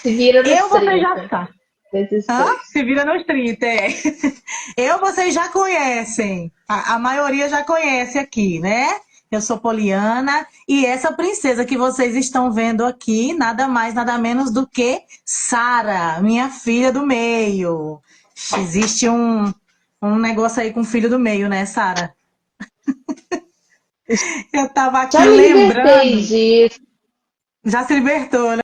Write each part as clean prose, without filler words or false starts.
Se vira nos Eu, vocês já 30. sabem. Desses Hã? dois. Se vira nos 30, é. Eu, vocês já conhecem. A maioria já conhece aqui, né? Eu sou Poliana e essa princesa que vocês estão vendo aqui, nada mais, nada menos do que Sara, minha filha do meio. Existe um negócio aí com o filho do meio, né, Sara? Eu tava Já aqui me libertei lembrando, disso, já se libertou, né?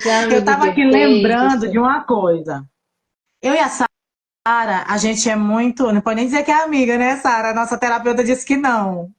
já me Eu tava aqui libertei lembrando disso. de uma coisa. Eu e a Sara, a gente é muito. Não pode nem dizer que é amiga, né, Sara? Nossa terapeuta disse que não.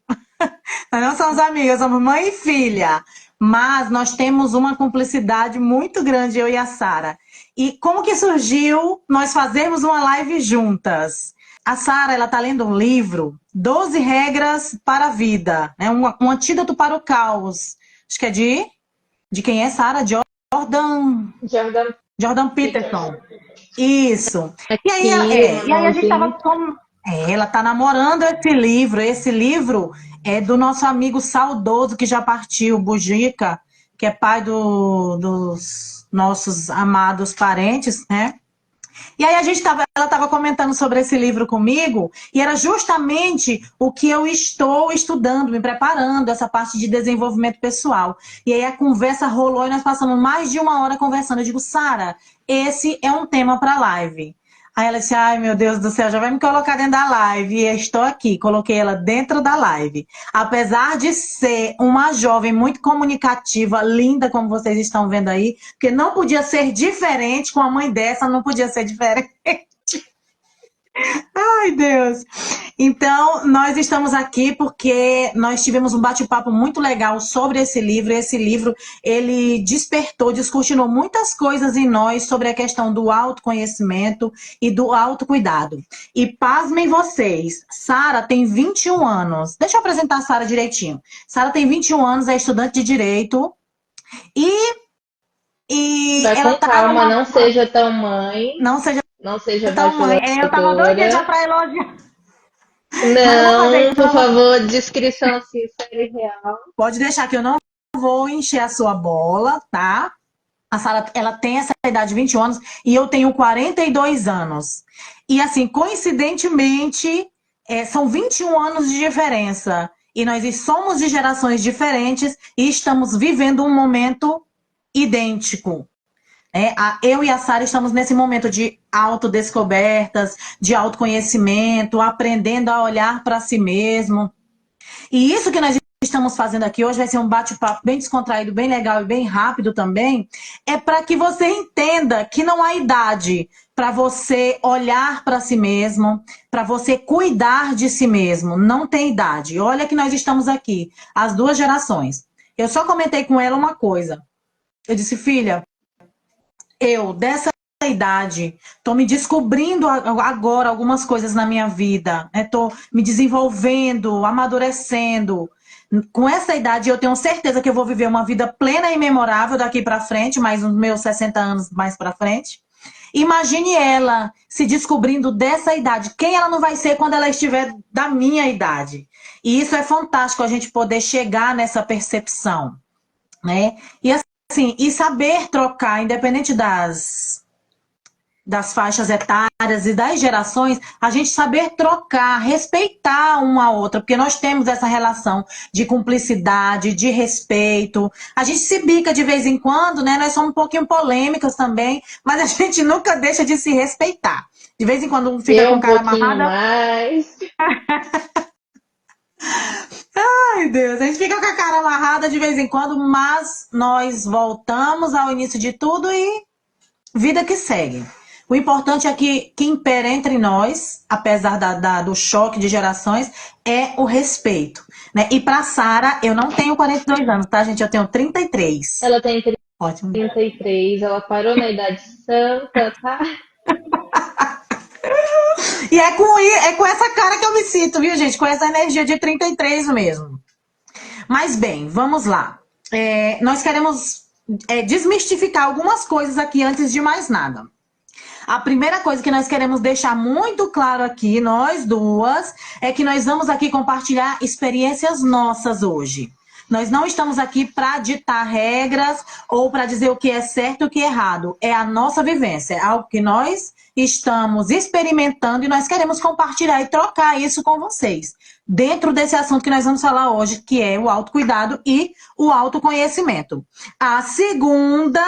Nós não somos amigas, somos mãe e filha. Mas nós temos uma cumplicidade muito grande, eu e a Sara. E como que surgiu nós fazermos uma live juntas? A Sara, ela está lendo um livro, 12 Regras para a Vida, né? Um antídoto para o caos. Acho que é de quem é, Sara? Jordan, Jordan Jordan Peterson. Peterson. Isso. Aqui, o E aí a gente estava manualzinho. ela está namorando esse livro. Esse livro é do nosso amigo saudoso que já partiu, Bujica, que é pai dos nossos amados parentes, né? E aí ela estava comentando sobre esse livro comigo, e era justamente o que eu estou estudando, me preparando, essa parte de desenvolvimento pessoal. E aí a conversa rolou e nós passamos mais de uma hora conversando. Eu digo, Sara, esse é um tema para live. Aí ela disse, ai meu Deus do céu, já vai me colocar dentro da live. E eu estou aqui, coloquei ela dentro da live. Apesar de ser uma jovem muito comunicativa, linda, como vocês estão vendo aí, porque não podia ser diferente com a mãe dessa, não podia ser diferente. Ai, Deus. Então, nós estamos aqui porque nós tivemos um bate-papo muito legal sobre esse livro. Esse livro, ele despertou, descortinou muitas coisas em nós sobre a questão do autoconhecimento e do autocuidado. E pasmem vocês, Sara tem 21 anos. Deixa eu apresentar a Sara direitinho. Sara tem 21 anos, é estudante de Direito e, e Vai ela com tá calma, numa... não seja tão mãe, Não seja não seja tão mãe. Eu tava doidinha bajuladora. pra elogiar. Mas eu vou fazer Não, isso, por favor, descrição sincera e real. pode deixar que eu não vou encher a sua bola, tá? A Sara, ela tem essa idade de 21 anos e eu tenho 42 anos. E assim, coincidentemente, são 21 anos de diferença. E nós somos de gerações diferentes e estamos vivendo um momento idêntico. Eu e a Sara estamos nesse momento de autodescobertas, de autoconhecimento, aprendendo a olhar para si mesmo. E isso que nós estamos fazendo aqui hoje vai ser um bate-papo bem descontraído, bem legal e bem rápido também, é para que você entenda que não há idade para você olhar para si mesmo, para você cuidar de si mesmo. Não tem idade. Olha que nós estamos aqui, as duas gerações. Eu só comentei com ela uma coisa. Eu disse, filha, eu dessa idade, estou me descobrindo agora algumas coisas na minha vida, estou me desenvolvendo, amadurecendo. Com essa idade, eu tenho certeza que eu vou viver uma vida plena e memorável daqui para frente, mais uns meus 60 anos mais para frente. Imagine ela se descobrindo dessa idade. Quem ela não vai ser quando ela estiver da minha idade? E isso é fantástico, a gente poder chegar nessa percepção, né? E assim, e saber trocar, independente das faixas etárias e das gerações, a gente saber trocar, respeitar uma a outra, porque nós temos essa relação de cumplicidade, de respeito. A gente se bica de vez em quando, né? Nós somos um pouquinho polêmicas também, mas a gente nunca deixa de se respeitar. De vez em quando um fica Eu com um cara pouquinho amarrada. mais. Ai, Deus, a gente fica com a cara amarrada de vez em quando, mas nós voltamos ao início de tudo e vida que segue. O importante é que impera entre nós, apesar do choque de gerações, é o respeito, né? E para Sara, eu não tenho 42 anos, tá, gente? Eu tenho 33. Ela tem Ótimo. 33, ela parou na idade santa, tá? E é com essa cara que eu me sinto, viu, gente? Com essa energia de 33 mesmo. Mas bem, vamos lá. Nós queremos desmistificar algumas coisas aqui antes de mais nada. A primeira coisa que nós queremos deixar muito claro aqui, nós duas, é que nós vamos aqui compartilhar experiências nossas hoje. Nós não estamos aqui para ditar regras ou para dizer o que é certo e o que é errado. É a nossa vivência, é algo que nós estamos experimentando e nós queremos compartilhar e trocar isso com vocês. Dentro desse assunto que nós vamos falar hoje, que é o autocuidado e o autoconhecimento. A segunda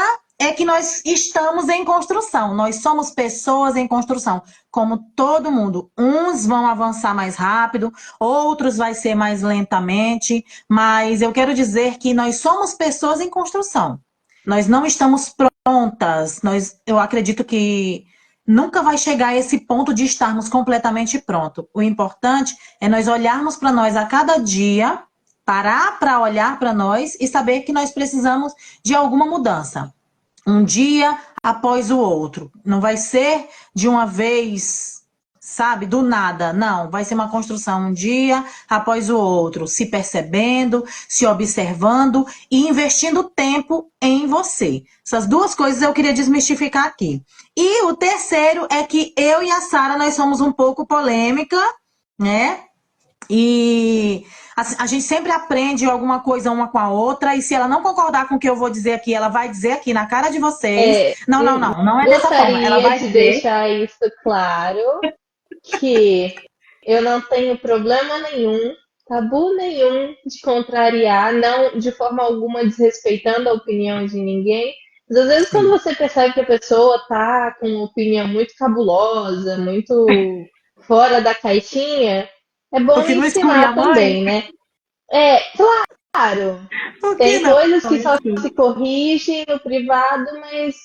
é que nós estamos em construção, nós somos pessoas em construção, como todo mundo. Uns vão avançar mais rápido, outros vai ser mais lentamente, mas eu quero dizer que nós somos pessoas em construção. Nós não estamos prontas, eu acredito que nunca vai chegar a esse ponto de estarmos completamente prontos. O importante é nós olharmos para nós a cada dia, parar para olhar para nós e saber que nós precisamos de alguma mudança. Um dia após o outro. Não vai ser de uma vez, sabe, do nada. Não, vai ser uma construção um dia após o outro, se percebendo, se observando e investindo tempo em você. Essas duas coisas eu queria desmistificar aqui. E o terceiro é que eu e a Sara, nós somos um pouco polêmica, né? E a gente sempre aprende alguma coisa uma com a outra, e se ela não concordar com o que eu vou dizer aqui, ela vai dizer aqui na cara de vocês. Não, não, não, não é dessa forma. Ela Gostaria vai de dizer. deixar isso claro, que eu não tenho problema nenhum, tabu nenhum de contrariar, não de forma alguma desrespeitando a opinião de ninguém. Mas às vezes quando Sim. você percebe que a pessoa tá com uma opinião muito cabulosa, muito fora da caixinha, é O bom que não exclui a ensinar mãe? também, né? É, claro, O que tem não? coisas que só Enfim. se corrigem no privado, mas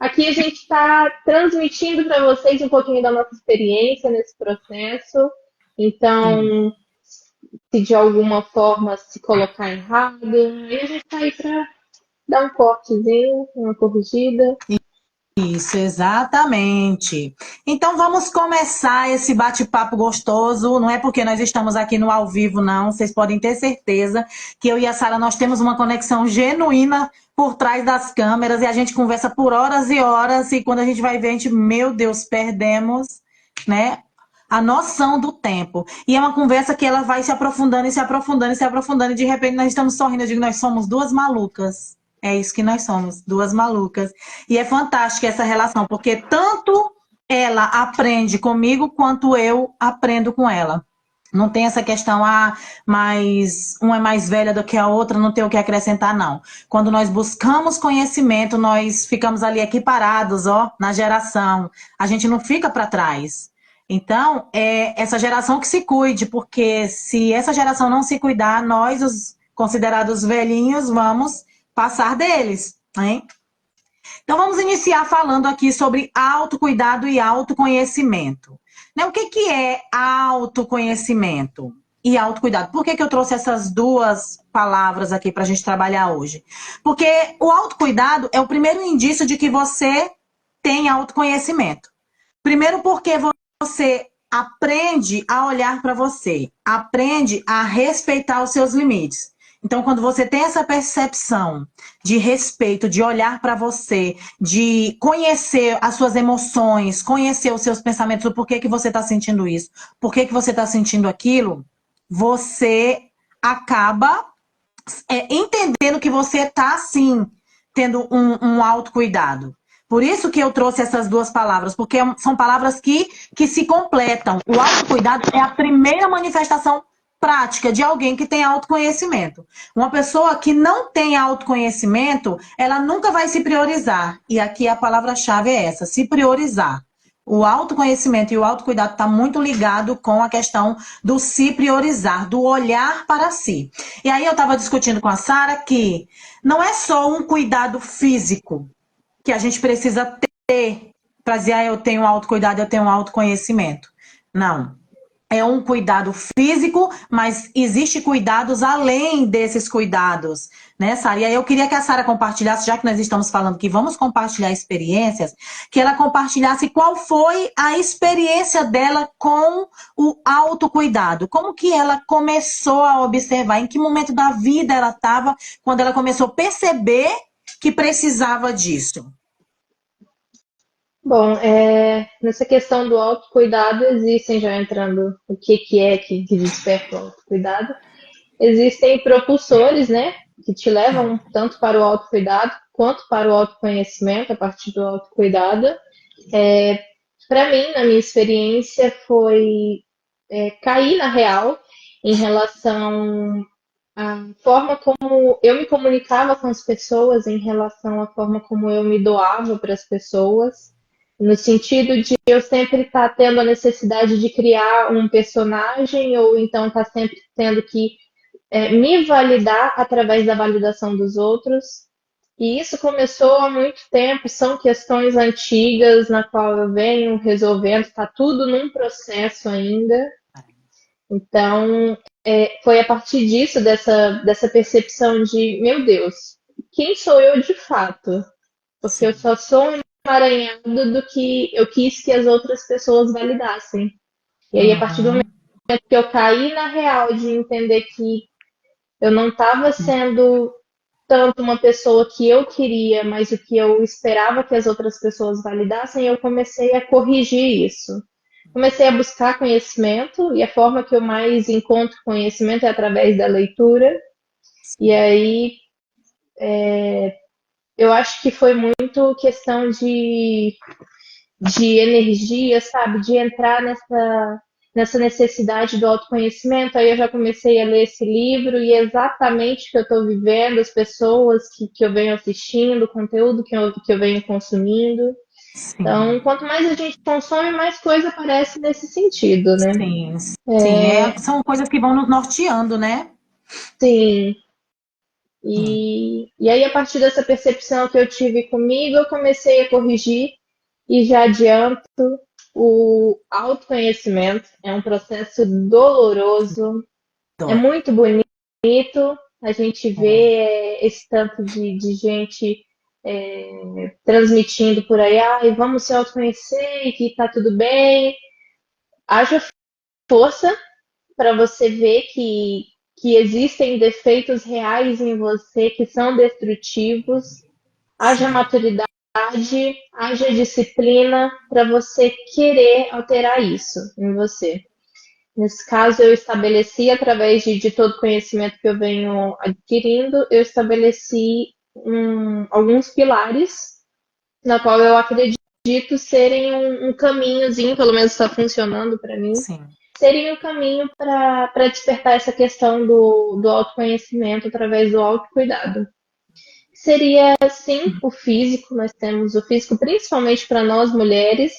aqui a gente está transmitindo para vocês um pouquinho da nossa experiência nesse processo. Sim. Então, se de alguma forma se colocar errado, aí a gente está aí para dar um cortezinho, uma corrigida. Isso, exatamente. Então vamos começar esse bate-papo gostoso. Não é porque nós estamos aqui no ao vivo, não. Vocês podem ter certeza que eu e a Sara nós temos uma conexão genuína por trás das câmeras e a gente conversa por horas e horas. E quando a gente vai ver, a gente, meu Deus, perdemos, né? A noção do tempo. E é uma conversa que ela vai se aprofundando e se aprofundando e se aprofundando. E de repente nós estamos sorrindo. Eu digo, nós somos duas malucas. É isso que nós somos, duas malucas. E é fantástica essa relação, porque tanto ela aprende comigo, quanto eu aprendo com ela. Não tem essa questão, mas uma é mais velha do que a outra, não tem o que acrescentar, não. Quando nós buscamos conhecimento, nós ficamos ali equiparados, ó, na geração. A gente não fica para trás. Então, é essa geração que se cuide, porque se essa geração não se cuidar, nós, os considerados velhinhos, vamos passar deles, hein? Então vamos iniciar falando aqui sobre autocuidado e autoconhecimento. Né? O que, que é autoconhecimento e autocuidado? Por que, que eu trouxe essas duas palavras aqui para a gente trabalhar hoje? Porque o autocuidado é o primeiro indício de que você tem autoconhecimento. Primeiro porque você aprende a olhar para você, aprende a respeitar os seus limites. Então, quando você tem essa percepção de respeito, de olhar para você, de conhecer as suas emoções, conhecer os seus pensamentos, o porquê que você está sentindo isso, por que você está sentindo aquilo, você acaba entendendo que você está, sim, tendo um autocuidado. Por isso que eu trouxe essas duas palavras, porque são palavras que se completam. O autocuidado é a primeira manifestação prática de alguém que tem autoconhecimento. Uma pessoa que não tem autoconhecimento, ela nunca vai se priorizar. E aqui a palavra-chave é essa, se priorizar. O autoconhecimento e o autocuidado está muito ligado com a questão do se priorizar, do olhar para si. E aí eu estava discutindo com a Sara que não é só um cuidado físico que a gente precisa ter para dizer, eu tenho autocuidado, eu tenho autoconhecimento. Não. É um cuidado físico, mas existe cuidados além desses cuidados, né, Sara? E aí eu queria que a Sara compartilhasse, já que nós estamos falando que vamos compartilhar experiências, que ela compartilhasse qual foi a experiência dela com o autocuidado. Como que ela começou a observar, em que momento da vida ela estava, quando ela começou a perceber que precisava disso. Bom, nessa questão do autocuidado existem já entrando o que é que desperta o autocuidado. existem propulsores, né, que te Sim. levam tanto para o autocuidado quanto para o autoconhecimento a partir do autocuidado. Para mim, na minha experiência, foi cair na real em relação à forma como eu me comunicava com as pessoas, em relação à forma como eu me doava para as pessoas, no sentido de eu sempre estar tendo a necessidade de criar um personagem ou então estar sempre tendo que me validar através da validação dos outros. E isso começou há muito tempo, são questões antigas na qual eu venho resolvendo, está tudo num processo ainda. Então, foi a partir disso, dessa percepção de, meu Deus, quem sou eu de fato? Porque eu Sim. só sou um emaranhado do que eu quis que as outras pessoas validassem. E aí, a partir do momento Uhum. que eu caí na real de entender que eu não estava sendo tanto uma pessoa que eu queria, mas o que eu esperava que as outras pessoas validassem, eu comecei a corrigir isso. Comecei a buscar conhecimento e a forma que eu mais encontro conhecimento é através da leitura. E aí eu acho que foi muito questão de energia, sabe? De entrar nessa necessidade do autoconhecimento. Aí eu já comecei a ler esse livro e é exatamente o que eu estou vivendo, as pessoas que eu venho assistindo, o conteúdo que eu venho consumindo. Então, Sim. quanto mais a gente consome, mais coisa aparece nesse sentido, né? Sim. Sim. São coisas que vão nos norteando, né? Sim. Sim. E aí, a partir dessa percepção que eu tive comigo, eu comecei a corrigir e já adianto, o autoconhecimento é um processo doloroso, é Dói. muito bonito a gente É. vê esse tanto de gente transmitindo por aí, e vamos se autoconhecer e que tá tudo bem. Haja força para você ver que existem defeitos reais em você que são destrutivos, haja Sim. maturidade, haja disciplina para você querer alterar isso em você. Nesse caso, eu estabeleci, através de todo o conhecimento que eu venho adquirindo, eu estabeleci alguns pilares, na qual eu acredito serem um caminhozinho, pelo menos está funcionando para mim, Sim. seria um caminho para despertar essa questão do autoconhecimento através do autocuidado. Seria, sim, o físico. Nós temos o físico, principalmente para nós mulheres.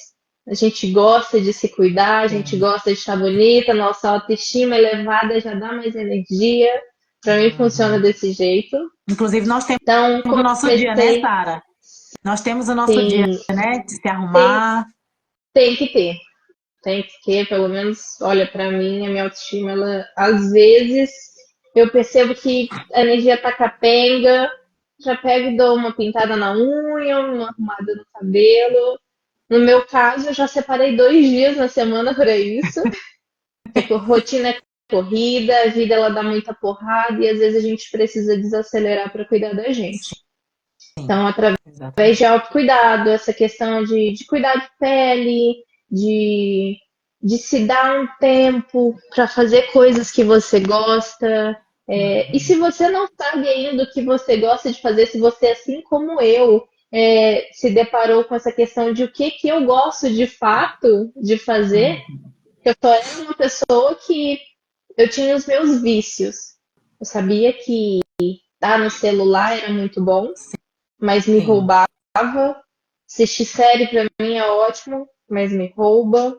A gente gosta de se cuidar, a gente Sim. gosta de estar bonita, nossa autoestima elevada já dá mais energia. Para mim funciona Uhum. desse jeito. Inclusive, nós temos Então, o nosso dia, né, comecei, Sara? Nós temos o nosso dia, sim, né, de se tem, arrumar. tem que ter. Tem que ter, pelo menos, olha, para mim, a minha autoestima, ela, às vezes, eu percebo que a energia tá capenga, já pego e dou uma pintada na unha, uma arrumada no cabelo. No meu caso, eu já separei 2 dias na semana para isso, porque a rotina é corrida, a vida ela dá muita porrada e às vezes a gente precisa desacelerar para cuidar da gente. Então, através de Exatamente. autocuidado, essa questão de cuidar de pele, de, de se dar um tempo para fazer coisas que você gosta. E se Uhum. você não sabe ainda o que você gosta de fazer, se você, assim como eu, se deparou com essa questão de o que eu gosto de fato de fazer, Uhum. eu só era uma pessoa que eu tinha os meus vícios. Eu sabia que estar no celular era muito bom, mas me Sim. roubava. Assistir série para mim é ótimo, mas me rouba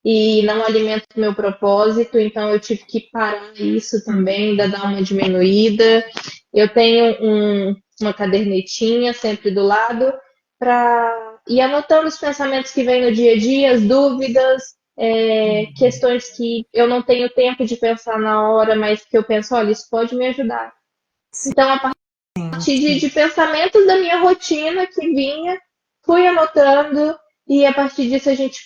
e não alimenta o meu propósito, então eu tive que parar isso também, ainda dar uma diminuída. Eu tenho uma cadernetinha sempre do lado para ir anotando os pensamentos que vêm no dia a dia, as dúvidas, Uhum. questões que eu não tenho tempo de pensar na hora, mas que eu penso, olha, isso pode me ajudar. Então, a Sim, partir de sim. pensamentos da minha rotina que vinha, fui anotando e a partir disso a gente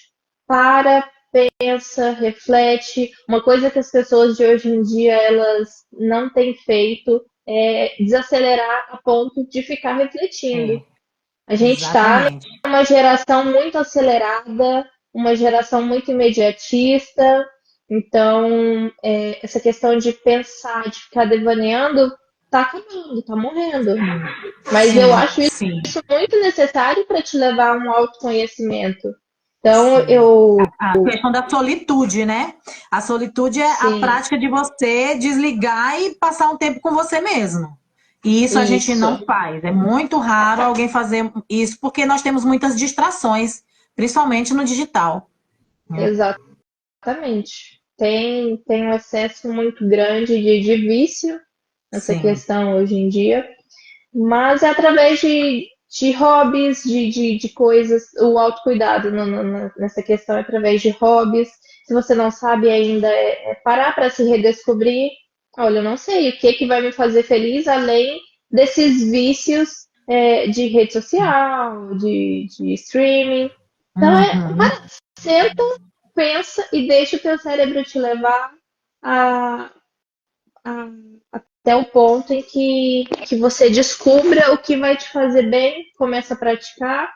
para, pensa, reflete. Uma coisa que as pessoas de hoje em dia elas não têm feito é desacelerar a ponto de ficar refletindo. É, A gente está exatamente. numa geração muito acelerada, uma geração muito imediatista, Então, essa questão de pensar, de ficar devaneando, tá acabando, tá morrendo. Mas eu Sim, acho sim, isso muito necessário para te levar a um autoconhecimento. Então, sim. A questão da solitude, né? A solitude é a sim, prática de você desligar e passar um tempo com você mesmo. E isso a gente isso, não faz. É muito raro alguém fazer isso, porque nós temos muitas distrações, principalmente no digital, né? exatamente. Tem um excesso muito grande de vício nessa Sim. questão hoje em dia, mas é através de hobbies, de coisas, o autocuidado nessa questão é através de hobbies. Se você não sabe ainda, parar para se redescobrir. Olha, eu não sei o que que vai me fazer feliz além desses vícios de rede social, de streaming. Então, Uhum. senta, pensa e deixa o teu cérebro te levar a, a- até o ponto em que você descubra o que vai te fazer bem, começa a praticar.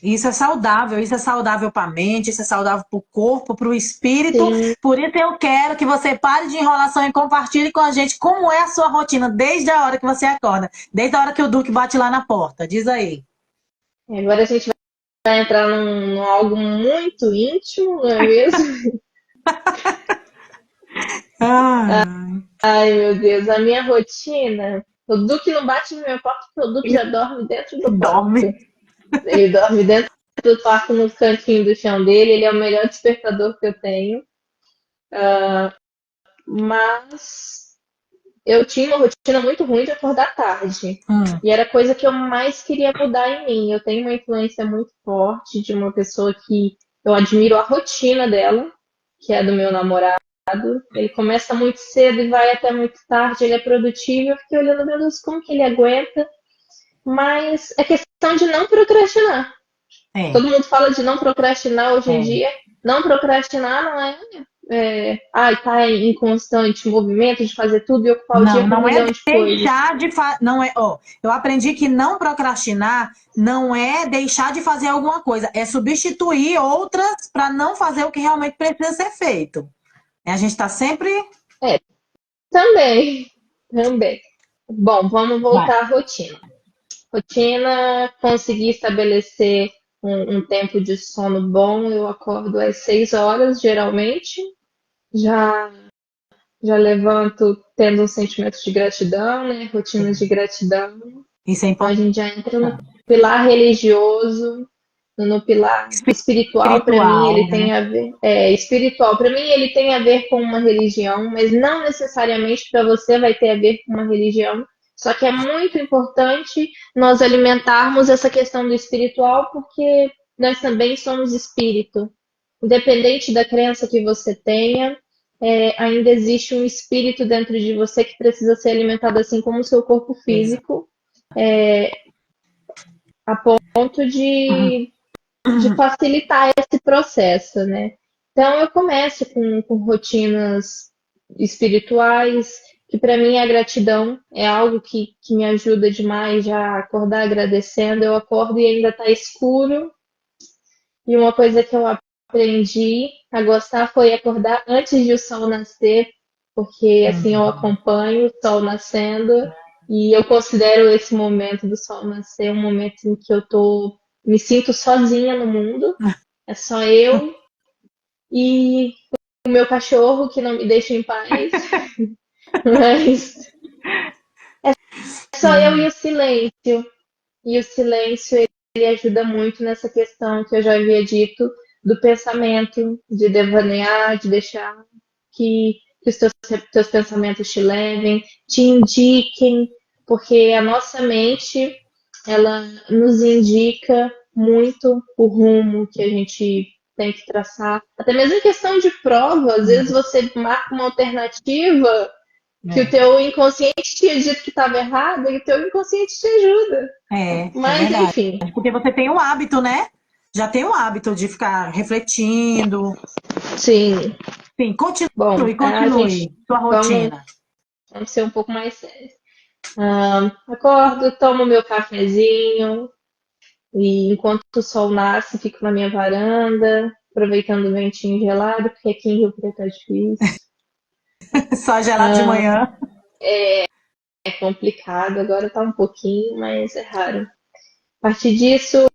Isso é saudável para a mente, isso é saudável para o corpo, para o espírito. Sim, Por isso eu quero que você pare de enrolação e compartilhe com a gente como é a sua rotina desde a hora que você acorda, desde a hora que o Duque bate lá na porta. Diz aí. agora a gente vai entrar num algo muito íntimo, não é mesmo? Ah, Ai, meu Deus, a minha rotina. O Duque não bate na minha porta porque o Duque ele já dorme dentro do dorme. quarto. Ele dorme dentro do quarto, no cantinho do chão dele. Ele é o melhor despertador que eu tenho. Mas eu tinha uma rotina muito ruim de acordar tarde. Hum, E era a coisa que eu mais queria mudar em mim. Eu tenho uma influência muito forte de uma pessoa que eu admiro a rotina dela, que é a do meu namorado. Ele começa muito cedo e vai até muito tarde, ele é produtivo. Eu fiquei olhando, meu Deus, como que ele aguenta? Mas é questão de não procrastinar. é, Todo mundo fala de não procrastinar hoje em é. dia. Não procrastinar não tá em constante movimento de fazer tudo e ocupar o dia Não, com um não é milhão de coisas. deixar de fazer. Não é, ó, eu aprendi que não procrastinar não é deixar de fazer alguma coisa, é substituir outras para não fazer o que realmente precisa ser feito. A gente está sempre. É, também, também. Bom, vamos Vai. voltar à rotina. Rotina, conseguir estabelecer um tempo de sono bom. Eu acordo às 6 horas, geralmente. Já, já levanto tendo um sentimento de gratidão, né? Rotinas de Sim, gratidão. isso é Então a importante. gente já entra no pilar religioso, no pilar espiritual. Para mim ele Espiritual, né? tem a ver, espiritual. Para mim ele tem a ver com uma religião, mas não necessariamente para você vai ter a ver com uma religião. Só que é muito importante nós alimentarmos essa questão do espiritual, porque nós também somos espírito. Independente da crença que você tenha, ainda existe um espírito dentro de você que precisa ser alimentado assim como o seu corpo Exato. físico, a ponto de facilitar esse processo, né? Então eu começo com rotinas espirituais, que para mim a gratidão é algo que me ajuda demais já a acordar agradecendo. Eu acordo e ainda está escuro, e uma coisa que eu aprendi a gostar foi acordar antes de o sol nascer, porque assim eu Uhum. acompanho o sol nascendo e eu considero esse momento do sol nascer um momento em que me sinto sozinha no mundo. É só eu e o meu cachorro que não me deixa em paz, mas é só eu e o silêncio. E o silêncio ele ajuda muito nessa questão que eu já havia dito do pensamento, de devanear, de deixar que os teus pensamentos te levem, te indiquem, porque a nossa mente ela nos indica muito o rumo que a gente tem que traçar. Até mesmo em questão de prova, às vezes você marca uma alternativa que o teu inconsciente tinha dito que estava errado e o teu inconsciente te ajuda. É Mas, verdade. enfim, Porque você tem um hábito, né? Já tem um hábito de ficar refletindo. sim. Sim, Bom, continue, a gente continue. Sua vamos, rotina. vamos ser um pouco mais sérios. Acordo, tomo meu cafezinho e enquanto o sol nasce, fico na minha varanda. aproveitando o ventinho gelado, porque aqui em Rio Preto é difícil. Só gelado de manhã. É complicado, agora tá um pouquinho, mas é raro. A partir disso,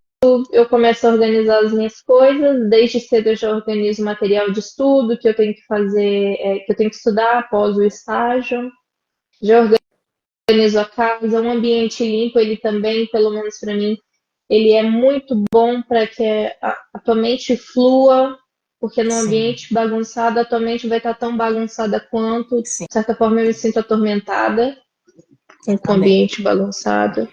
eu começo a organizar as minhas coisas. Desde cedo eu já organizo material de estudo que eu tenho que fazer, que eu tenho que estudar após o estágio. Já organizo a casa, um ambiente limpo, ele também, pelo menos para mim, ele é muito bom para que a tua mente flua, porque no Sim, ambiente bagunçado, a tua mente vai estar tão bagunçada quanto. sim, De certa forma, eu me sinto atormentada com o também. ambiente bagunçado.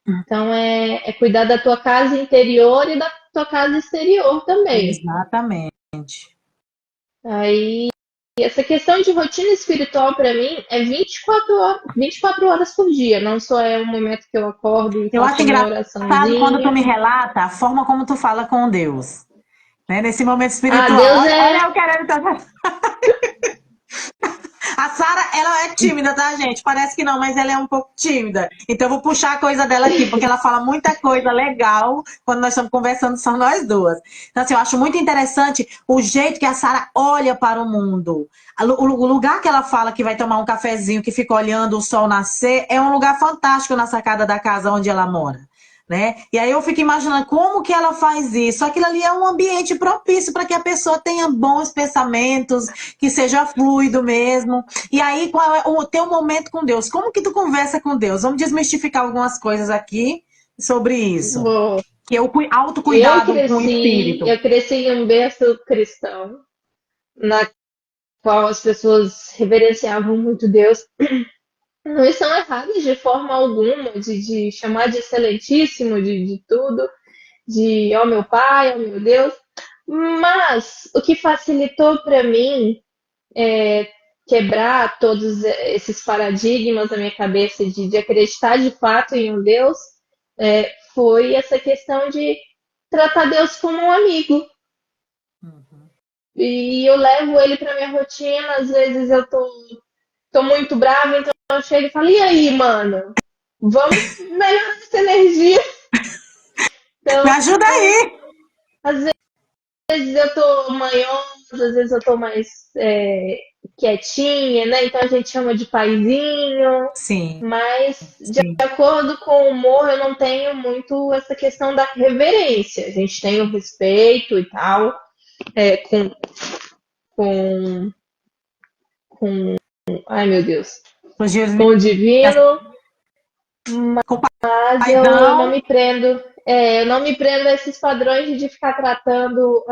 Então, é cuidar da tua casa interior e da tua casa exterior também. Exatamente. Aí, essa questão de rotina espiritual para mim é 24 horas por dia, não só é o momento que eu acordo e Eu acho faço a minha engraçado quando tu oraçãozinha. me relata a forma como tu fala com Deus, né? Nesse momento Ah, espiritual. Deus Olha é. eu querendo. A Sara, ela é tímida, tá, gente? Parece que não, mas ela é um pouco tímida. Então eu vou puxar a coisa dela aqui, porque ela fala muita coisa legal quando nós estamos conversando, são nós duas. Então, assim, eu acho muito interessante o jeito que a Sara olha para o mundo. O lugar que ela fala que vai tomar um cafezinho, que fica olhando o sol nascer, é um lugar fantástico na sacada da casa onde ela mora. Né? E aí eu fico imaginando como que ela faz isso. Aquilo ali é um ambiente propício para que a pessoa tenha bons pensamentos, que seja fluido mesmo. E aí, qual é o teu momento com Deus? Como que tu conversa com Deus? Vamos desmistificar algumas coisas aqui sobre isso. Bom, Que é o eu autocuidado com o cresci, espírito. eu cresci em um berço cristão, na qual as pessoas reverenciavam muito Deus. Não estão erradas de forma alguma, de chamar de excelentíssimo, de tudo, de ó meu pai, ó meu Deus. Mas o que facilitou para mim quebrar todos esses paradigmas na minha cabeça de acreditar de fato em um Deus foi essa questão de tratar Deus como um amigo. Uhum. E eu levo ele para minha rotina, às vezes eu tô muito brava, então eu chego e falo, e aí, mano? Vamos melhorar essa energia. Me Então, ajuda aí! às vezes eu tô manhosa, às vezes eu tô mais quietinha, né? Então a gente chama de paizinho, Sim, mas de sim, acordo com o humor eu não tenho muito essa questão da reverência. A gente tem o respeito e tal, com, com, com, ai meu Deus, os dias com o divino, com mas eu não paizão, me prendo, eu não me prendo a esses padrões de ficar tratando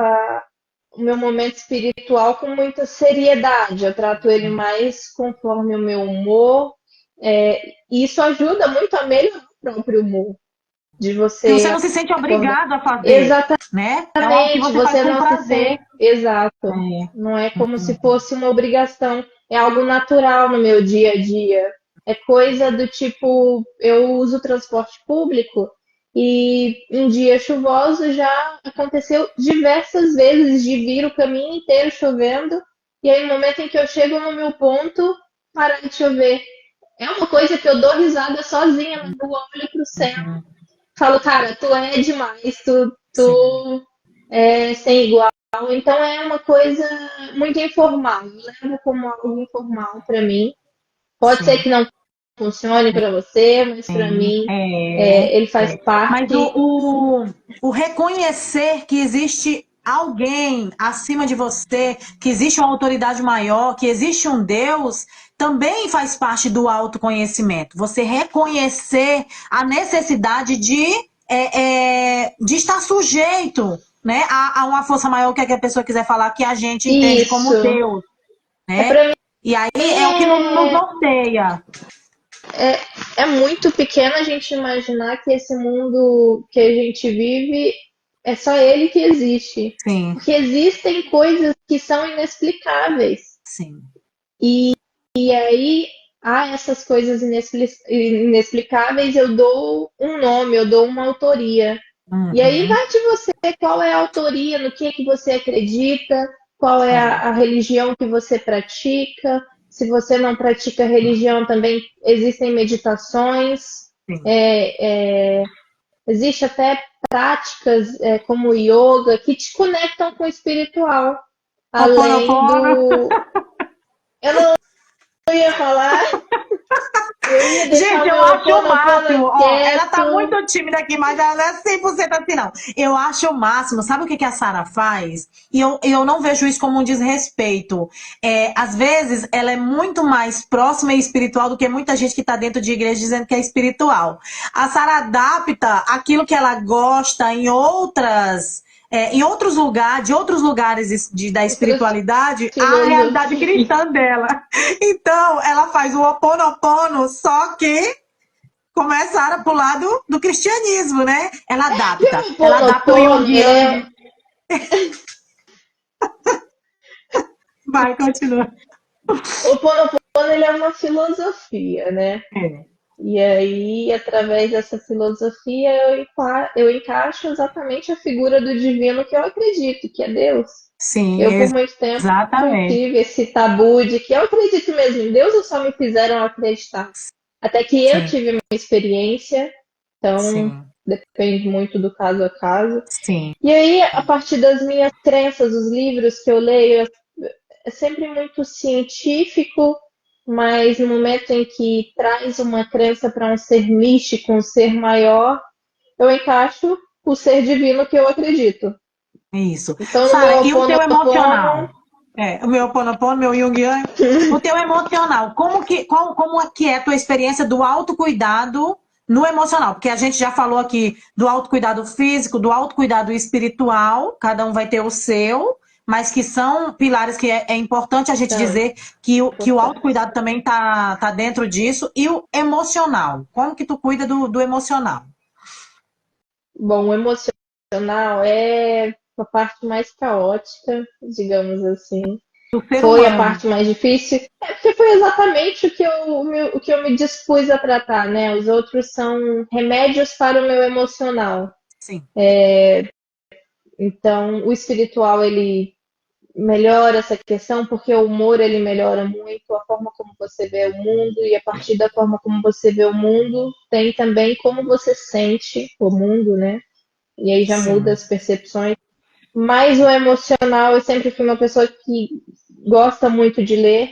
o meu momento espiritual com muita seriedade. Eu trato ele mais conforme o meu humor. E isso ajuda muito a melhorar o próprio humor. De que você você não se sente acordar. obrigado a fazer, Exatamente, né? É algo que você faz você com não se prazer. sente. Exato. É. Não é como se fosse uma obrigação. É algo natural no meu dia a dia. É coisa do tipo, eu uso transporte público e em dia chuvoso já aconteceu diversas vezes de vir o caminho inteiro chovendo e aí no momento em que eu chego no meu ponto, para de chover. É uma coisa que eu dou risada sozinha na rua, olho pro céu, Uhum. falo, cara, tu é demais, Sim, tu é sem igual. Então é uma coisa muito informal. Eu levo como algo informal para mim. Pode ser sim. que não funcione para você, mas para Sim, mim ele faz mas parte. o reconhecer que existe alguém acima de você, que existe uma autoridade maior, que existe um Deus, também faz parte do autoconhecimento. Você reconhecer a necessidade de estar sujeito, né, a uma força maior que a pessoa quiser falar, que a gente entende como Isso. Deus, né? Para mim E aí é o que nos norteia. é muito pequeno a gente imaginar que esse mundo que a gente vive é só ele que existe. Sim, Porque existem coisas que são inexplicáveis. sim. E aí, a essas coisas inexplicáveis, eu dou um nome, eu dou uma autoria. E aí Uhum. vai de você qual é a autoria, no que você acredita, qual é É, a religião que você pratica. Se você não pratica religião, também existem meditações. sim. É, Existe até práticas como yoga que te conectam com o espiritual. Além Ho'oponopono. do. Eu não ia falar, eu ia deixar Gente, o eu meu acho o Ho'oponopono máximo. Ó, ela tá quieto. muito tímida aqui, mas ela não é 100% assim, não. Eu acho o máximo. Sabe o que que a Sara faz? E eu não vejo isso como um desrespeito. Às vezes, ela é muito mais próxima e espiritual do que muita gente que tá dentro de igreja dizendo que é espiritual. A Sara adapta aquilo que ela gosta em outros lugares, de outros lugares da Outras espiritualidade, à realidade filosofias. cristã dela. Então, ela faz o Ho'oponopono, só que começaram pro lado do cristianismo, né? Ela E o adapta. Ela adapta o Ho'oponopono, Jung Yang. Vai, continua. o Ho'oponopono, ele é uma filosofia, né? É, E aí, através dessa filosofia, eu encaixo exatamente a figura do divino que eu acredito, que é Deus. sim, Eu, por muito tempo, exatamente. tive esse tabu de que eu acredito mesmo em Deus ou só me fizeram acreditar. Até que eu Sim, tive uma experiência, então sim, depende muito do caso a caso. sim. E aí, a partir das minhas crenças, os livros que eu leio, é sempre muito científico, mas no momento em que traz uma crença para um ser místico, um ser maior, eu encaixo o ser divino que eu acredito. Isso. Então, no meu Sara, e o teu Ho'oponopono, emocional? O meu Ho'oponopono, meu Jung Yang. O teu emocional, como é que é a tua experiência do autocuidado no emocional? Porque a gente já falou aqui do autocuidado físico, do autocuidado espiritual, cada um vai ter o seu, mas que são pilares que é importante a gente então, dizer que o importante. autocuidado também tá dentro disso. E o emocional, como que tu cuida do emocional? Bom, o emocional é a parte mais caótica, digamos assim. Do ser Foi a humano. parte mais difícil, porque foi exatamente o que eu me dispus a tratar, né? Os outros são remédios para o meu emocional. Sim, Então, o espiritual, ele melhora essa questão, porque o humor, ele melhora muito a forma como você vê o mundo, e a partir da forma como você vê o mundo, tem também como você sente o mundo, né? E aí já muda sim, as percepções. Mas o emocional, eu sempre fui uma pessoa que gosta muito de ler,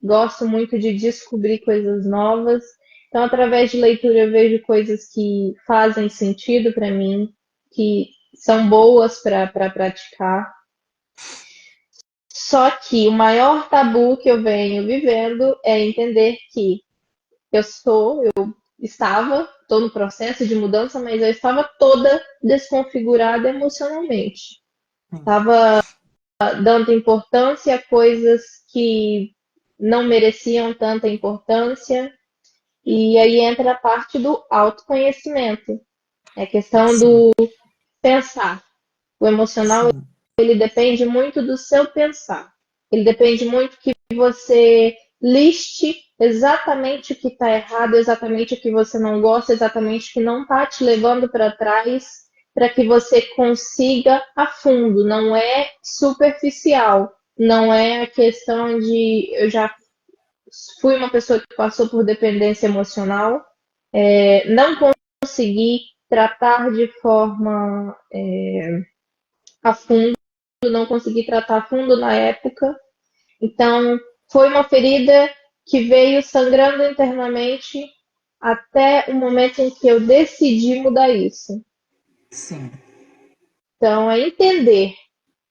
gosto muito de descobrir coisas novas. Então, através de leitura, eu vejo coisas que fazem sentido para mim, que são boas para praticar. Só que o maior tabu que eu venho vivendo é entender que eu estava, estou no processo de mudança, mas eu estava toda desconfigurada emocionalmente. sim. Estava dando importância a coisas que não mereciam tanta importância. E aí entra a parte do autoconhecimento. É a questão Sim, do pensar. O emocional, sim. ele depende muito do seu pensar. Ele depende muito que você liste exatamente o que está errado, exatamente o que você não gosta, exatamente o que não está te levando para trás, para que você consiga a fundo. Não é superficial. Não é a questão de eu já fui uma pessoa que passou por dependência emocional, não consegui tratar de forma a fundo, não consegui tratar a fundo na época. Então, foi uma ferida que veio sangrando internamente até o momento em que eu decidi mudar isso. Sim. Então, é entender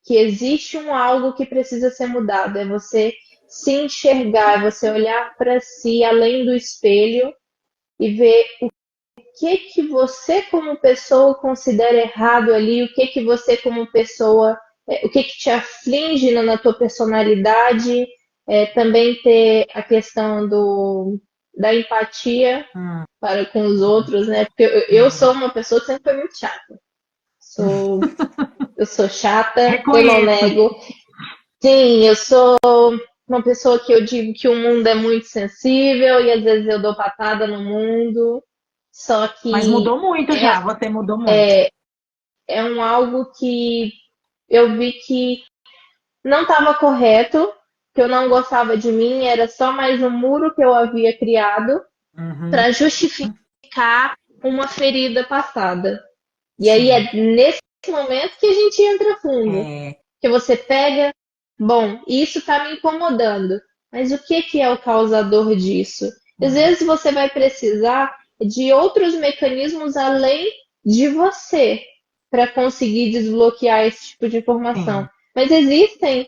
que existe um algo que precisa ser mudado, é você se enxergar, é você olhar para si além do espelho e ver que você como pessoa considera errado ali, o que você como pessoa, o que te aflige na tua personalidade, também ter a questão da empatia Hum, para com os outros, né? Porque eu sou uma pessoa que sempre foi muito chata. Eu sou chata, eu não reconheço. nego. Sim, eu sou uma pessoa que eu digo que o mundo é muito sensível e às vezes eu dou patada no mundo. Só Mas que mudou muito é, já, você mudou muito. é um algo que eu vi que não estava correto, que eu não gostava de mim, era só mais um muro que eu havia criado Uhum. para justificar uma ferida passada. E aí Sim. é nesse momento que a gente entra fundo. É, Que você pega, bom, isso está me incomodando, mas o que que é o causador disso? Às vezes você vai precisar de outros mecanismos além de você para conseguir desbloquear esse tipo de informação. sim. Mas existem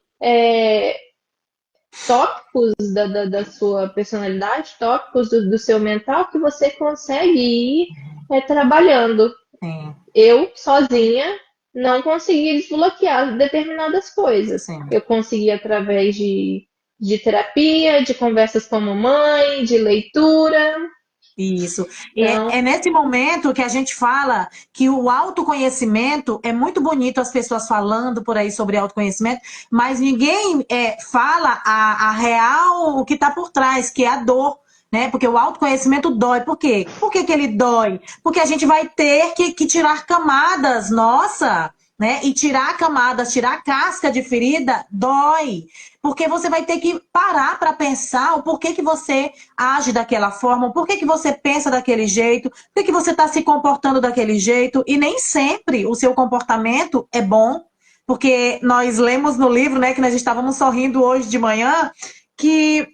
tópicos da sua personalidade, tópicos do seu mental que você consegue ir trabalhando. Sim, Eu, sozinha, não consegui desbloquear determinadas coisas. sim. Eu consegui através de terapia, de conversas com a mamãe, de leitura. Isso. E Então, é nesse momento que a gente fala que o autoconhecimento é muito bonito as pessoas falando por aí sobre autoconhecimento, mas ninguém fala a real, o que está por trás, que é a dor. Né? Porque o autoconhecimento dói. Por quê? Por que que ele dói? Porque a gente vai ter que tirar camadas, nossa, né? E tirar camadas, tirar casca de ferida, dói. Porque você vai ter que parar para pensar o porquê que você age daquela forma, por que que você pensa daquele jeito, por que que você está se comportando daquele jeito, e nem sempre o seu comportamento é bom, porque nós lemos no livro, né, que nós estávamos sorrindo hoje de manhã, que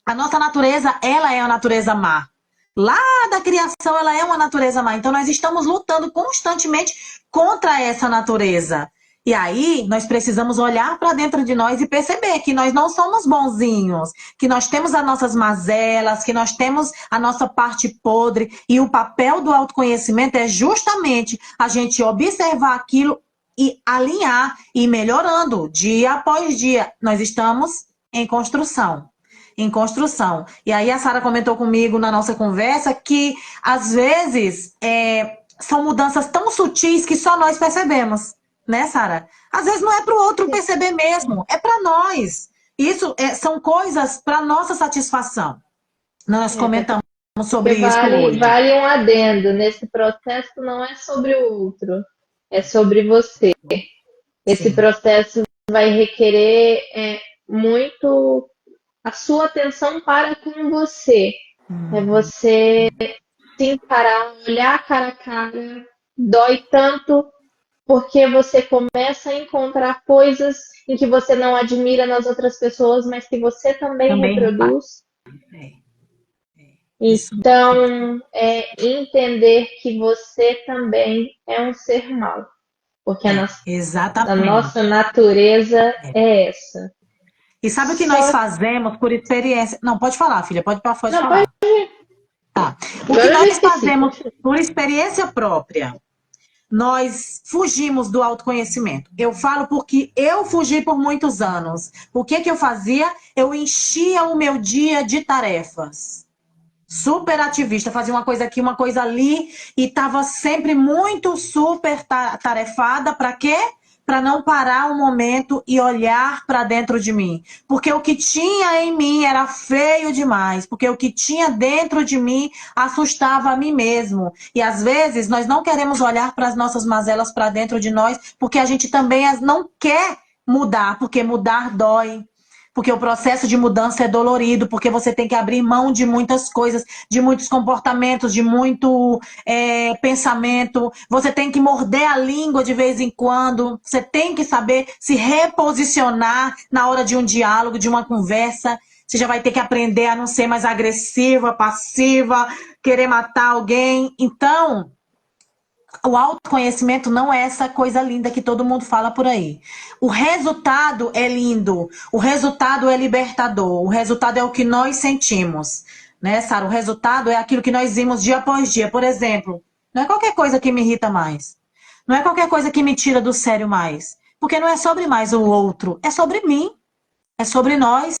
a nossa natureza, ela é a natureza má. Lá da criação, ela é uma natureza má. Então, nós estamos lutando constantemente contra essa natureza. E aí, nós precisamos olhar para dentro de nós e perceber que nós não somos bonzinhos, que nós temos as nossas mazelas, que nós temos a nossa parte podre. E o papel do autoconhecimento é justamente a gente observar aquilo e alinhar e ir melhorando dia após dia. Nós estamos em construção. Em construção. E aí a Sara comentou comigo na nossa conversa que às vezes são mudanças tão sutis que só nós percebemos, né, Sara? Às vezes não é para o outro perceber mesmo, é para nós. Isso são coisas para nossa satisfação. Nós até comentamos porque sobre isso hoje. vale um adendo. Nesse processo não é sobre o outro, é sobre você. Esse Sim. processo vai requerer muito a sua atenção para com você. É Uhum. você se encarar, olhar cara a cara, dói tanto porque você começa a encontrar coisas em que você não admira nas outras pessoas, mas que você também Também repara. reproduz. É, isso Então, entender que você também é um ser mau, porque a nossa exatamente. natureza é essa. E sabe o que nós Só. fazemos por experiência? Não, pode falar, filha, pode Não, pode. falar. Tá. O que Agora eu já nós esqueci. fazemos por experiência própria, nós fugimos do autoconhecimento. Eu falo porque eu fugi por muitos anos. O que que eu fazia? Eu enchia o meu dia de tarefas. Super ativista, fazia uma coisa aqui, uma coisa ali, e estava sempre muito super tarefada. Para quê? Para não parar um momento e olhar para dentro de mim. Porque o que tinha em mim era feio demais. Porque o que tinha dentro de mim assustava a mim mesmo. E às vezes nós não queremos olhar para as nossas mazelas para dentro de nós, porque a gente também não quer mudar, porque mudar dói. Porque o processo de mudança é dolorido, porque você tem que abrir mão de muitas coisas, de muitos comportamentos, de muito pensamento. Você tem que morder a língua de vez em quando. Você tem que saber se reposicionar na hora de um diálogo, de uma conversa. Você já vai ter que aprender a não ser mais agressiva, passiva, querer matar alguém. Então, o autoconhecimento não é essa coisa linda que todo mundo fala por aí. O resultado é lindo, o resultado é libertador, o resultado é o que nós sentimos, né, Sara? O resultado é aquilo que nós vimos dia após dia. Por exemplo, não é qualquer coisa que me irrita mais, não é qualquer coisa que me tira do sério mais, porque não é sobre mais o outro, é sobre mim, é sobre nós,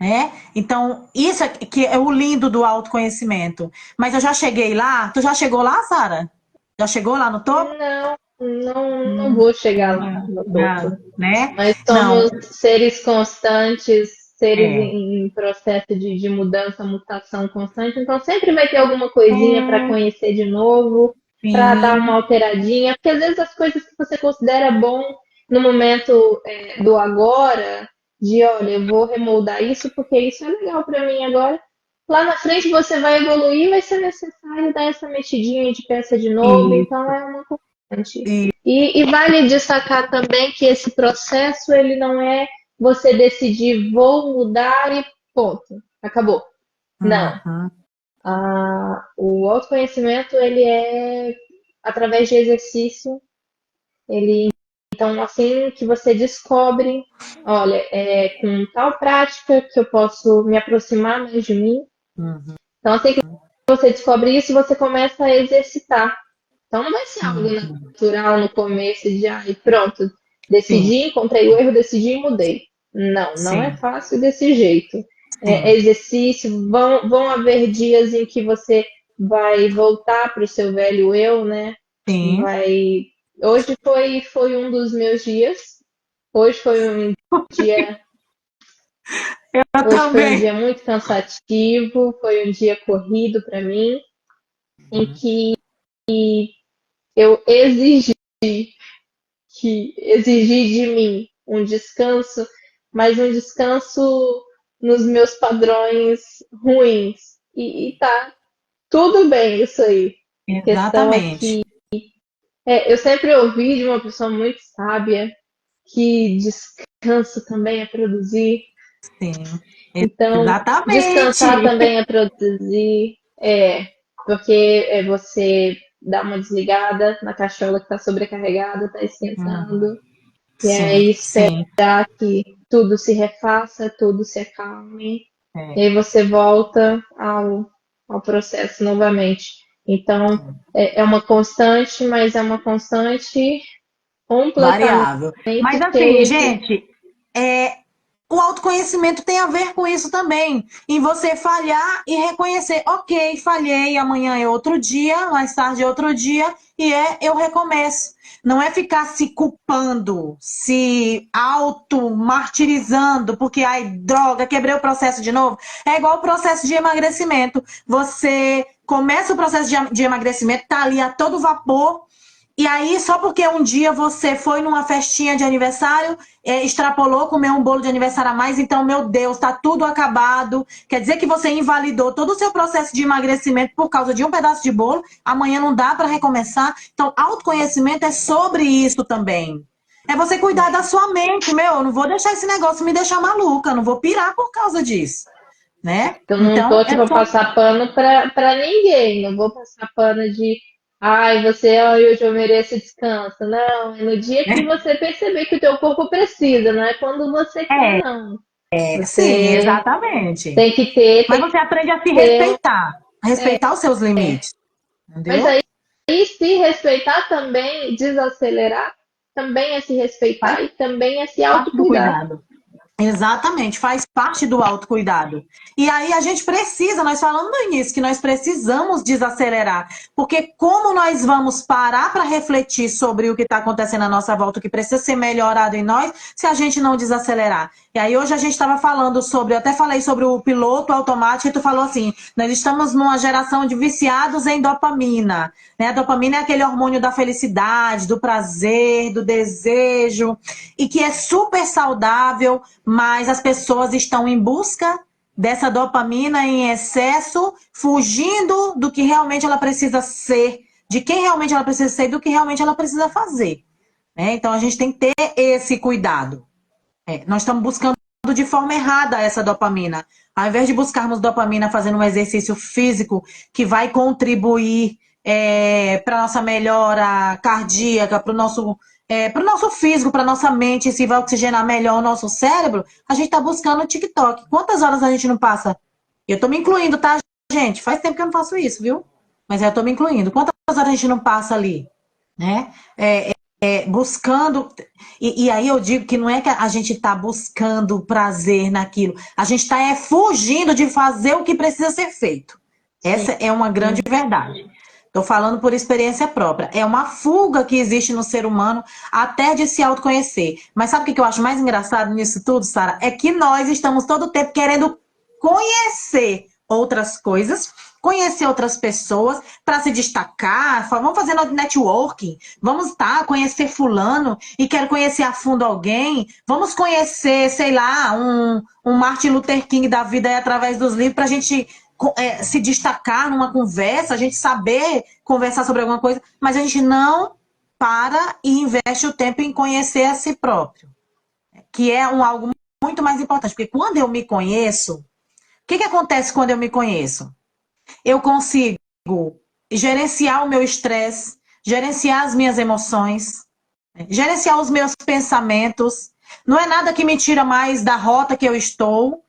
né? Então, isso é que é o lindo do autoconhecimento. Mas eu já cheguei lá, tu já chegou lá, Sara? Já chegou lá no topo? Não, não vou chegar lá no topo. Né? Nós Não, somos seres constantes, seres é. em processo de mudança, mutação constante, então sempre vai ter alguma coisinha para É, conhecer de novo, para dar uma sim, alteradinha, porque às vezes as coisas que você considera bom no momento do agora, de olha, eu vou remoldar isso porque isso é legal para mim agora, lá na frente você vai evoluir, vai ser necessário dar essa mexidinha de peça de novo, E, então é uma constante. e, E vale destacar também que esse processo, ele não é você decidir, vou mudar e ponto, acabou. Não. uhum, O autoconhecimento, ele é através de exercício, ele então, assim que você descobre, olha, com tal prática que eu posso me aproximar mais de mim. uhum, Então, assim que você descobre isso, você começa a exercitar. Então, não vai ser algo uhum. natural no começo de, ai, pronto, Sim, decidi, encontrei o erro, decidi e mudei. Não, não é sim, fácil desse jeito. É sim, exercício, vão haver dias em que você vai voltar para o seu velho eu, né? sim. Vai. Hoje foi um dos meus dias. Hoje foi um dia, Eu hoje foi um dia também. muito cansativo, foi um dia corrido para mim, em que eu exigi de mim um descanso, mas um descanso nos meus padrões ruins. E tá tudo bem isso aí. A questão é Exatamente. que eu sempre ouvi de uma pessoa muito sábia que descanso também é produzir. Sim, Então, descansar exatamente. também é produzir, porque você dá uma desligada na cachola que está sobrecarregada, está Uhum. esquentando, e Sim, aí sim. esperar que tudo se refaça, tudo se acalme, e É. aí você volta ao processo novamente. Então, é uma constante, mas é uma constante completamente Variável. Mas assim, cheia de. gente, é, o autoconhecimento tem a ver com isso também. Em você falhar e reconhecer, ok, falhei, amanhã é outro dia, mais tarde é outro dia, e eu recomeço. Não é ficar se culpando, se auto-martirizando, porque, ai, droga, quebrei o processo de novo. É igual o processo de emagrecimento. Você começa o processo de emagrecimento, tá ali a todo vapor, e aí, só porque um dia você foi numa festinha de aniversário, extrapolou, comeu um bolo de aniversário a mais, então, meu Deus, tá tudo acabado. Quer dizer que você invalidou todo o seu processo de emagrecimento por causa de um pedaço de bolo. Amanhã não dá para recomeçar. Então, autoconhecimento é sobre isso também. É você cuidar da sua mente, meu. Eu não vou deixar esse negócio me deixar maluca, eu não vou pirar por causa disso, né? Eu não Então, tô, tipo, passar pano pra ninguém. Não vou passar pano de, ai, você, hoje eu mereço descanso. Não, é no dia que você perceber que o teu corpo precisa, não é quando você quer, é, não. sim, Você exatamente. tem que ter, Mas tem você aprende a se que ter. respeitar, a respeitar os seus limites, Mas entendeu? aí se respeitar também, desacelerar, também é se Faz respeitar e também é se parte do autocuidar. cuidado. Exatamente, faz parte do autocuidado. E aí a gente precisa, nós falamos no início que nós precisamos desacelerar, porque como nós vamos parar para refletir sobre o que está acontecendo à nossa volta, o que precisa ser melhorado em nós, se a gente não desacelerar? E aí hoje a gente estava falando sobre, eu até falei sobre o piloto automático, e tu falou assim, nós estamos numa geração de viciados em dopamina, né? A dopamina é aquele hormônio da felicidade, do prazer, do desejo, e que é super saudável, mas as pessoas estão em busca dessa dopamina em excesso, fugindo do que realmente ela precisa ser, de quem realmente ela precisa ser e do que realmente ela precisa fazer, né? Então a gente tem que ter esse cuidado. Nós estamos buscando de forma errada essa dopamina. Ao invés de buscarmos dopamina fazendo um exercício físico que vai contribuir para a nossa melhora cardíaca, para o nosso físico, para a nossa mente, se vai oxigenar melhor o nosso cérebro, a gente está buscando o TikTok. Quantas horas a gente não passa? Eu estou me incluindo, tá, gente? Faz tempo que eu não faço isso, viu? Mas eu estou me incluindo. Quantas horas a gente não passa ali? Né? Buscando. E aí eu digo que não é que a gente está buscando prazer naquilo, a gente está fugindo de fazer o que precisa ser feito. Sim. Essa é uma grande verdade. Estou falando por experiência própria. É uma fuga que existe no ser humano até de se autoconhecer. Mas sabe o que eu acho mais engraçado nisso tudo, Sara? É que nós estamos todo o tempo querendo conhecer outras coisas, conhecer outras pessoas para se destacar. Vamos fazer networking, vamos conhecer fulano e quero conhecer a fundo alguém. Vamos conhecer, sei lá, um Martin Luther King da vida aí através dos livros para a gente se destacar numa conversa, a gente saber conversar sobre alguma coisa, mas a gente não para e investe o tempo em conhecer a si próprio, que é algo muito mais importante, porque quando eu me conheço, o que acontece quando eu me conheço? Eu consigo gerenciar o meu estresse, gerenciar as minhas emoções, gerenciar os meus pensamentos. Não é nada que me tira mais da rota que eu estou.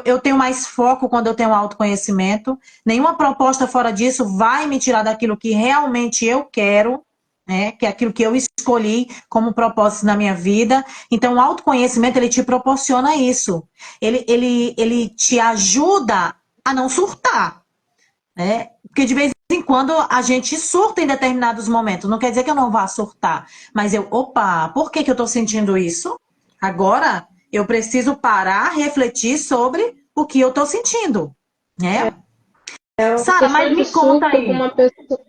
Eu tenho mais foco quando eu tenho autoconhecimento. Nenhuma proposta fora disso vai me tirar daquilo que realmente eu quero, né? Que é aquilo que eu escolhi como propósito na minha vida. Então, o autoconhecimento, ele te proporciona isso. Ele te ajuda a não surtar, né? Porque de vez em quando a gente surta em determinados momentos. Não quer dizer que eu não vá surtar. Mas opa, por que eu estou sentindo isso? Agora eu preciso parar, refletir sobre o que eu estou sentindo, né? É uma Sara, questão mas de me conta surto com aí. uma pessoa.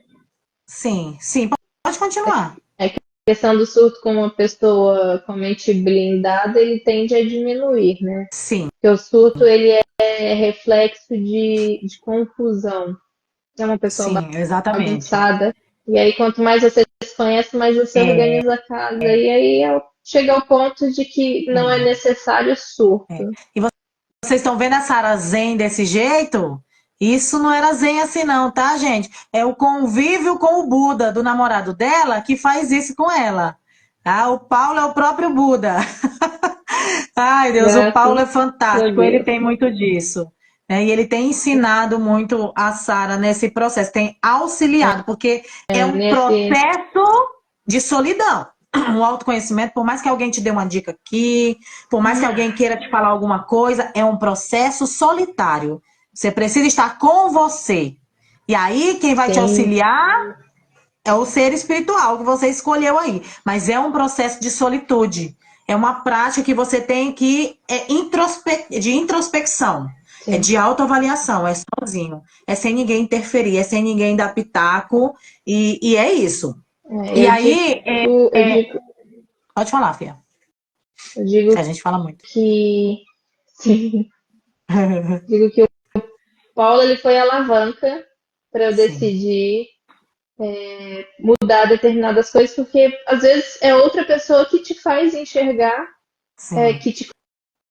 Sim, sim, pode continuar. É que a questão do surto com uma pessoa com a mente blindada, ele tende a diminuir, né? Sim, Porque o surto, ele é reflexo de confusão. É uma pessoa sim, exatamente. bagunçada. E aí, quanto mais você se conhece, mais você É, organiza a casa. E aí chega ao ponto de que não é é, necessário surto. é. E vocês estão vendo a Sara zen desse jeito? Isso não era zen assim não, tá, gente? É o convívio com o Buda, do namorado dela, que faz isso com ela. Tá? O Paulo é o próprio Buda. Ai, Deus, o Paulo Graças é a fantástico, ele Deus. tem muito disso. Né? E ele tem ensinado muito a Sara nesse processo, tem auxiliado, porque é um Nesse, processo de solidão. O autoconhecimento, por mais que alguém te dê uma dica aqui, por mais que alguém queira te falar alguma coisa, é um processo solitário. Você precisa estar com você. E aí, quem vai te sim, auxiliar é o ser espiritual que você escolheu aí. Mas é um processo de solitude. É uma prática que você tem que de introspecção. É sim. de autoavaliação, é sozinho. É sem ninguém interferir, é sem ninguém dar pitaco. E é isso. E Eu digo, aí, eu digo, pode falar, Fia. eu Que digo a gente fala muito. que, sim, digo que o Paulo, ele foi a alavanca para eu Sim, decidir mudar determinadas coisas, porque às vezes é outra pessoa que te faz enxergar, sim. que te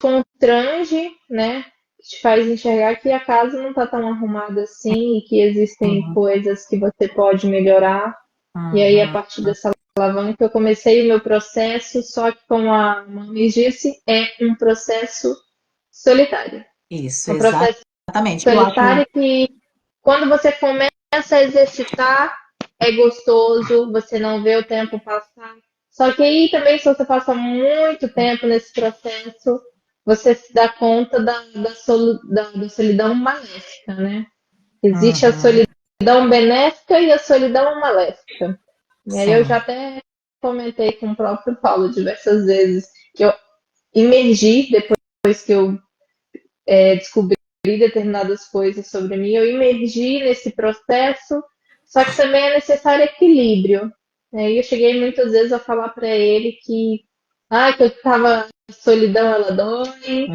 constrange, né? Que te faz enxergar que a casa não está tão arrumada assim e que existem Uhum, coisas que você pode melhorar. E aí, a uhum. partir dessa alavanca, eu comecei o meu processo, só que, como a Mami disse, é um processo solitário. Isso, Um processo exatamente. Eu acho. solitário que, quando você começa a exercitar, é gostoso, você não vê o tempo passar. Só que aí também, se você passa muito tempo nesse processo, você se dá conta da solidão maléfica, né? Existe a Uhum, solidão benéfica e a solidão maléfica. E aí eu já sim, até comentei com o próprio Paulo diversas vezes que eu imergi, depois que eu descobri determinadas coisas sobre mim, eu imergi nesse processo, só que também é necessário equilíbrio. Aí eu cheguei muitas vezes a falar para ele que eu estava solidão ela dói,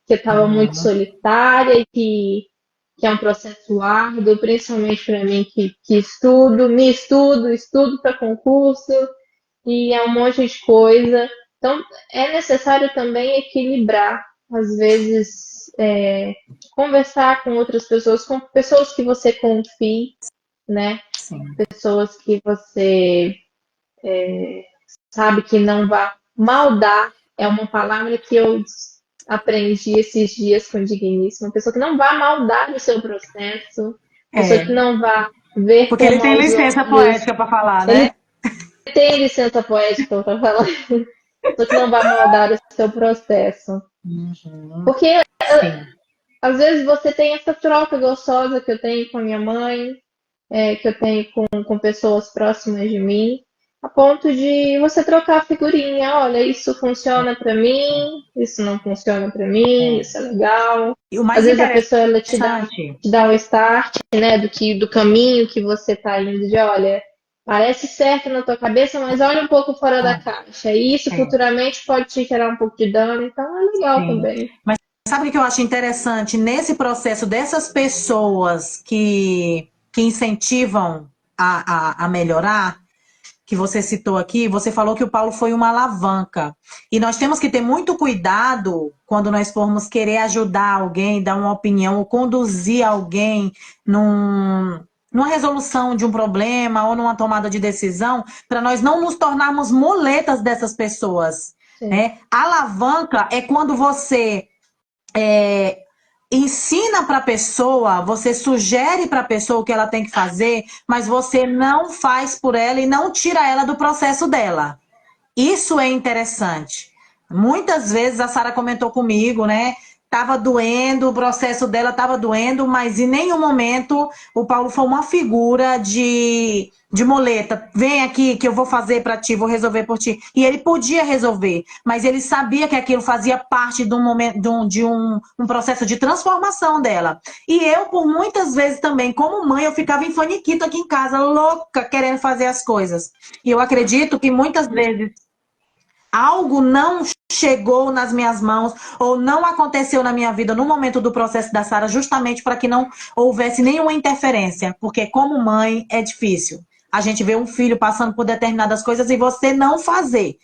que eu estava muito uhum, solitária e que é um processo árduo, principalmente para mim que estudo para concurso e é um monte de coisa. Então, é necessário também equilibrar, às vezes, conversar com outras pessoas, com pessoas que você confie, né? sim. Pessoas que você sabe que não vai maldar. É uma palavra que eu aprendi esses dias com o Digníssimo. Uma pessoa que não vai maldar o seu processo, pessoa que É, não vai ver porque com ele tem maus licença olhos. poética para falar, Ele né? tem licença poética para falar, pessoa que não vai maldar o seu processo. Uhum, Porque sim. às vezes você tem essa troca gostosa que eu tenho com a minha mãe, que eu tenho com pessoas próximas de mim, a ponto de você trocar figurinha. Olha, isso funciona para mim, isso não funciona para mim, É. isso é legal. E o Às mais vezes a pessoa ela te dá, interessante, te dá um start, né, do caminho que você está indo, de olha, parece certo na tua cabeça, mas olha um pouco fora da ah, caixa. E isso é, futuramente pode te gerar um pouco de dano, então é legal sim. também. sabe o que eu acho interessante nesse processo dessas pessoas que incentivam a melhorar? Que você citou aqui, você falou que o Paulo foi uma alavanca. E nós temos que ter muito cuidado quando nós formos querer ajudar alguém, dar uma opinião, ou conduzir alguém numa resolução de um problema ou numa tomada de decisão, para nós não nos tornarmos muletas dessas pessoas. Né? Alavanca é quando você ensina para a pessoa, você sugere para a pessoa o que ela tem que fazer, mas você não faz por ela e não tira ela do processo dela. Isso é interessante. Muitas vezes a Sara comentou comigo, né? Tava doendo, o processo dela tava doendo, mas em nenhum momento o Paulo foi uma figura de muleta. Vem aqui que eu vou fazer para ti, vou resolver por ti. E ele podia resolver, mas ele sabia que aquilo fazia parte de um momento, um processo de transformação dela. E eu, por muitas vezes também, como mãe, eu ficava em faniquito aqui em casa, louca, querendo fazer as coisas. E eu acredito que muitas vezes algo não chegou nas minhas mãos ou não aconteceu na minha vida no momento do processo da Sara, justamente para que não houvesse nenhuma interferência, porque como mãe é difícil. A gente vê um filho passando por determinadas coisas e você não fazer.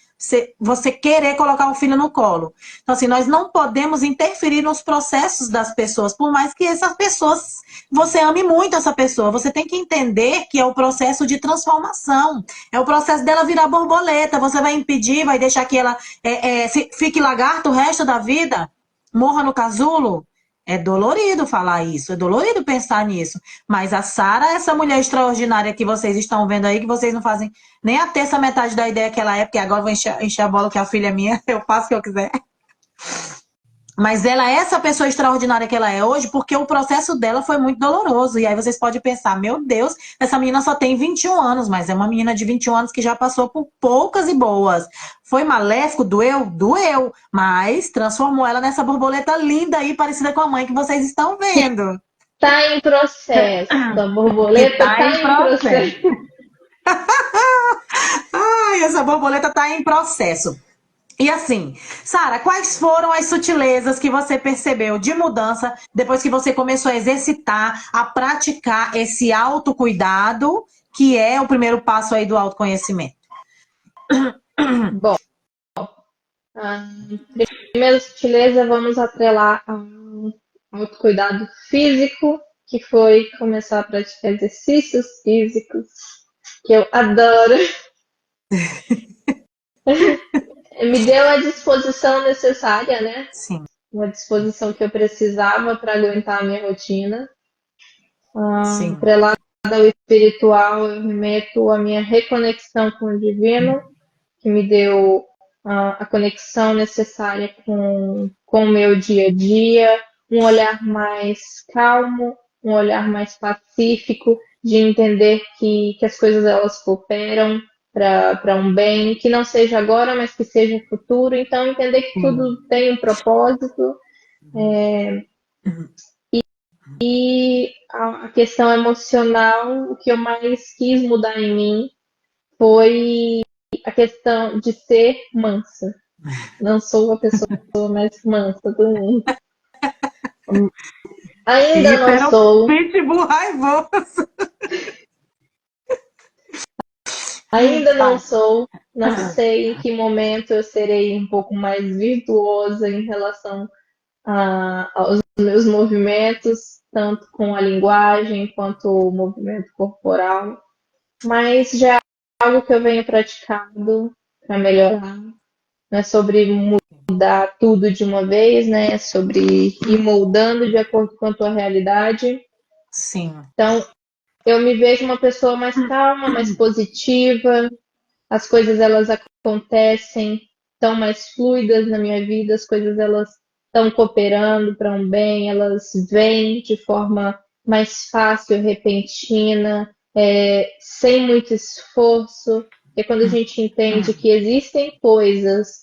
Você querer colocar o filho no colo. Então, assim, nós não podemos interferir nos processos das pessoas, por mais que essas pessoas, você ame muito essa pessoa. Você tem que entender que é o processo de transformação. É o processo dela virar borboleta. Você vai impedir, vai deixar que ela fique lagarto o resto da vida? Morra no casulo? É dolorido falar isso, é dolorido pensar nisso. Mas a Sara, essa mulher extraordinária que vocês estão vendo aí, que vocês não fazem nem a terça metade da ideia que ela é, porque agora eu vou encher a bola que a filha é minha, eu faço o que eu quiser. Mas ela é essa pessoa extraordinária que ela é hoje, porque o processo dela foi muito doloroso. E aí vocês podem pensar, meu Deus, essa menina só tem 21 anos, mas é uma menina de 21 anos que já passou por poucas e boas. Foi maléfico? Doeu? Doeu. Mas transformou ela nessa borboleta linda aí, parecida com a mãe que vocês estão vendo. Tá em processo. A borboleta tá em processo. Ai, essa borboleta tá em processo. E assim, Sara, quais foram as sutilezas que você percebeu de mudança depois que você começou a exercitar, a praticar esse autocuidado, que é o primeiro passo aí do autoconhecimento? Bom, a primeira sutileza vamos atrelar ao autocuidado físico, que foi começar a praticar exercícios físicos, que eu adoro. Me deu a disposição necessária, né? Sim. Uma disposição que eu precisava para aguentar a minha rotina. Sim. Atrelado ao espiritual, eu remeto a minha reconexão com o divino, que me deu a conexão necessária com o meu dia a dia, um olhar mais calmo, um olhar mais pacífico, de entender que as coisas elas cooperam para um bem, que não seja agora, mas que seja no futuro. Então, entender que tudo tem um propósito. E a questão emocional, o que eu mais quis mudar em mim foi a questão de ser mansa. Não sou a pessoa mais mansa do mundo. Ainda não sou. Pitbull raivoso. Ainda não sou. Não sei em que momento eu serei um pouco mais virtuosa em relação aos meus movimentos, tanto com a linguagem quanto o movimento corporal. Mas já é algo que eu venho praticando para melhorar. Não é sobre mudar tudo de uma vez, né? É sobre ir moldando de acordo com a tua realidade. Sim. Então, eu me vejo uma pessoa mais calma, mais positiva. As coisas elas acontecem tão mais fluidas na minha vida, as coisas elas estão cooperando para um bem, elas vêm de forma mais fácil, repentina, sem muito esforço. É quando a gente entende que existem coisas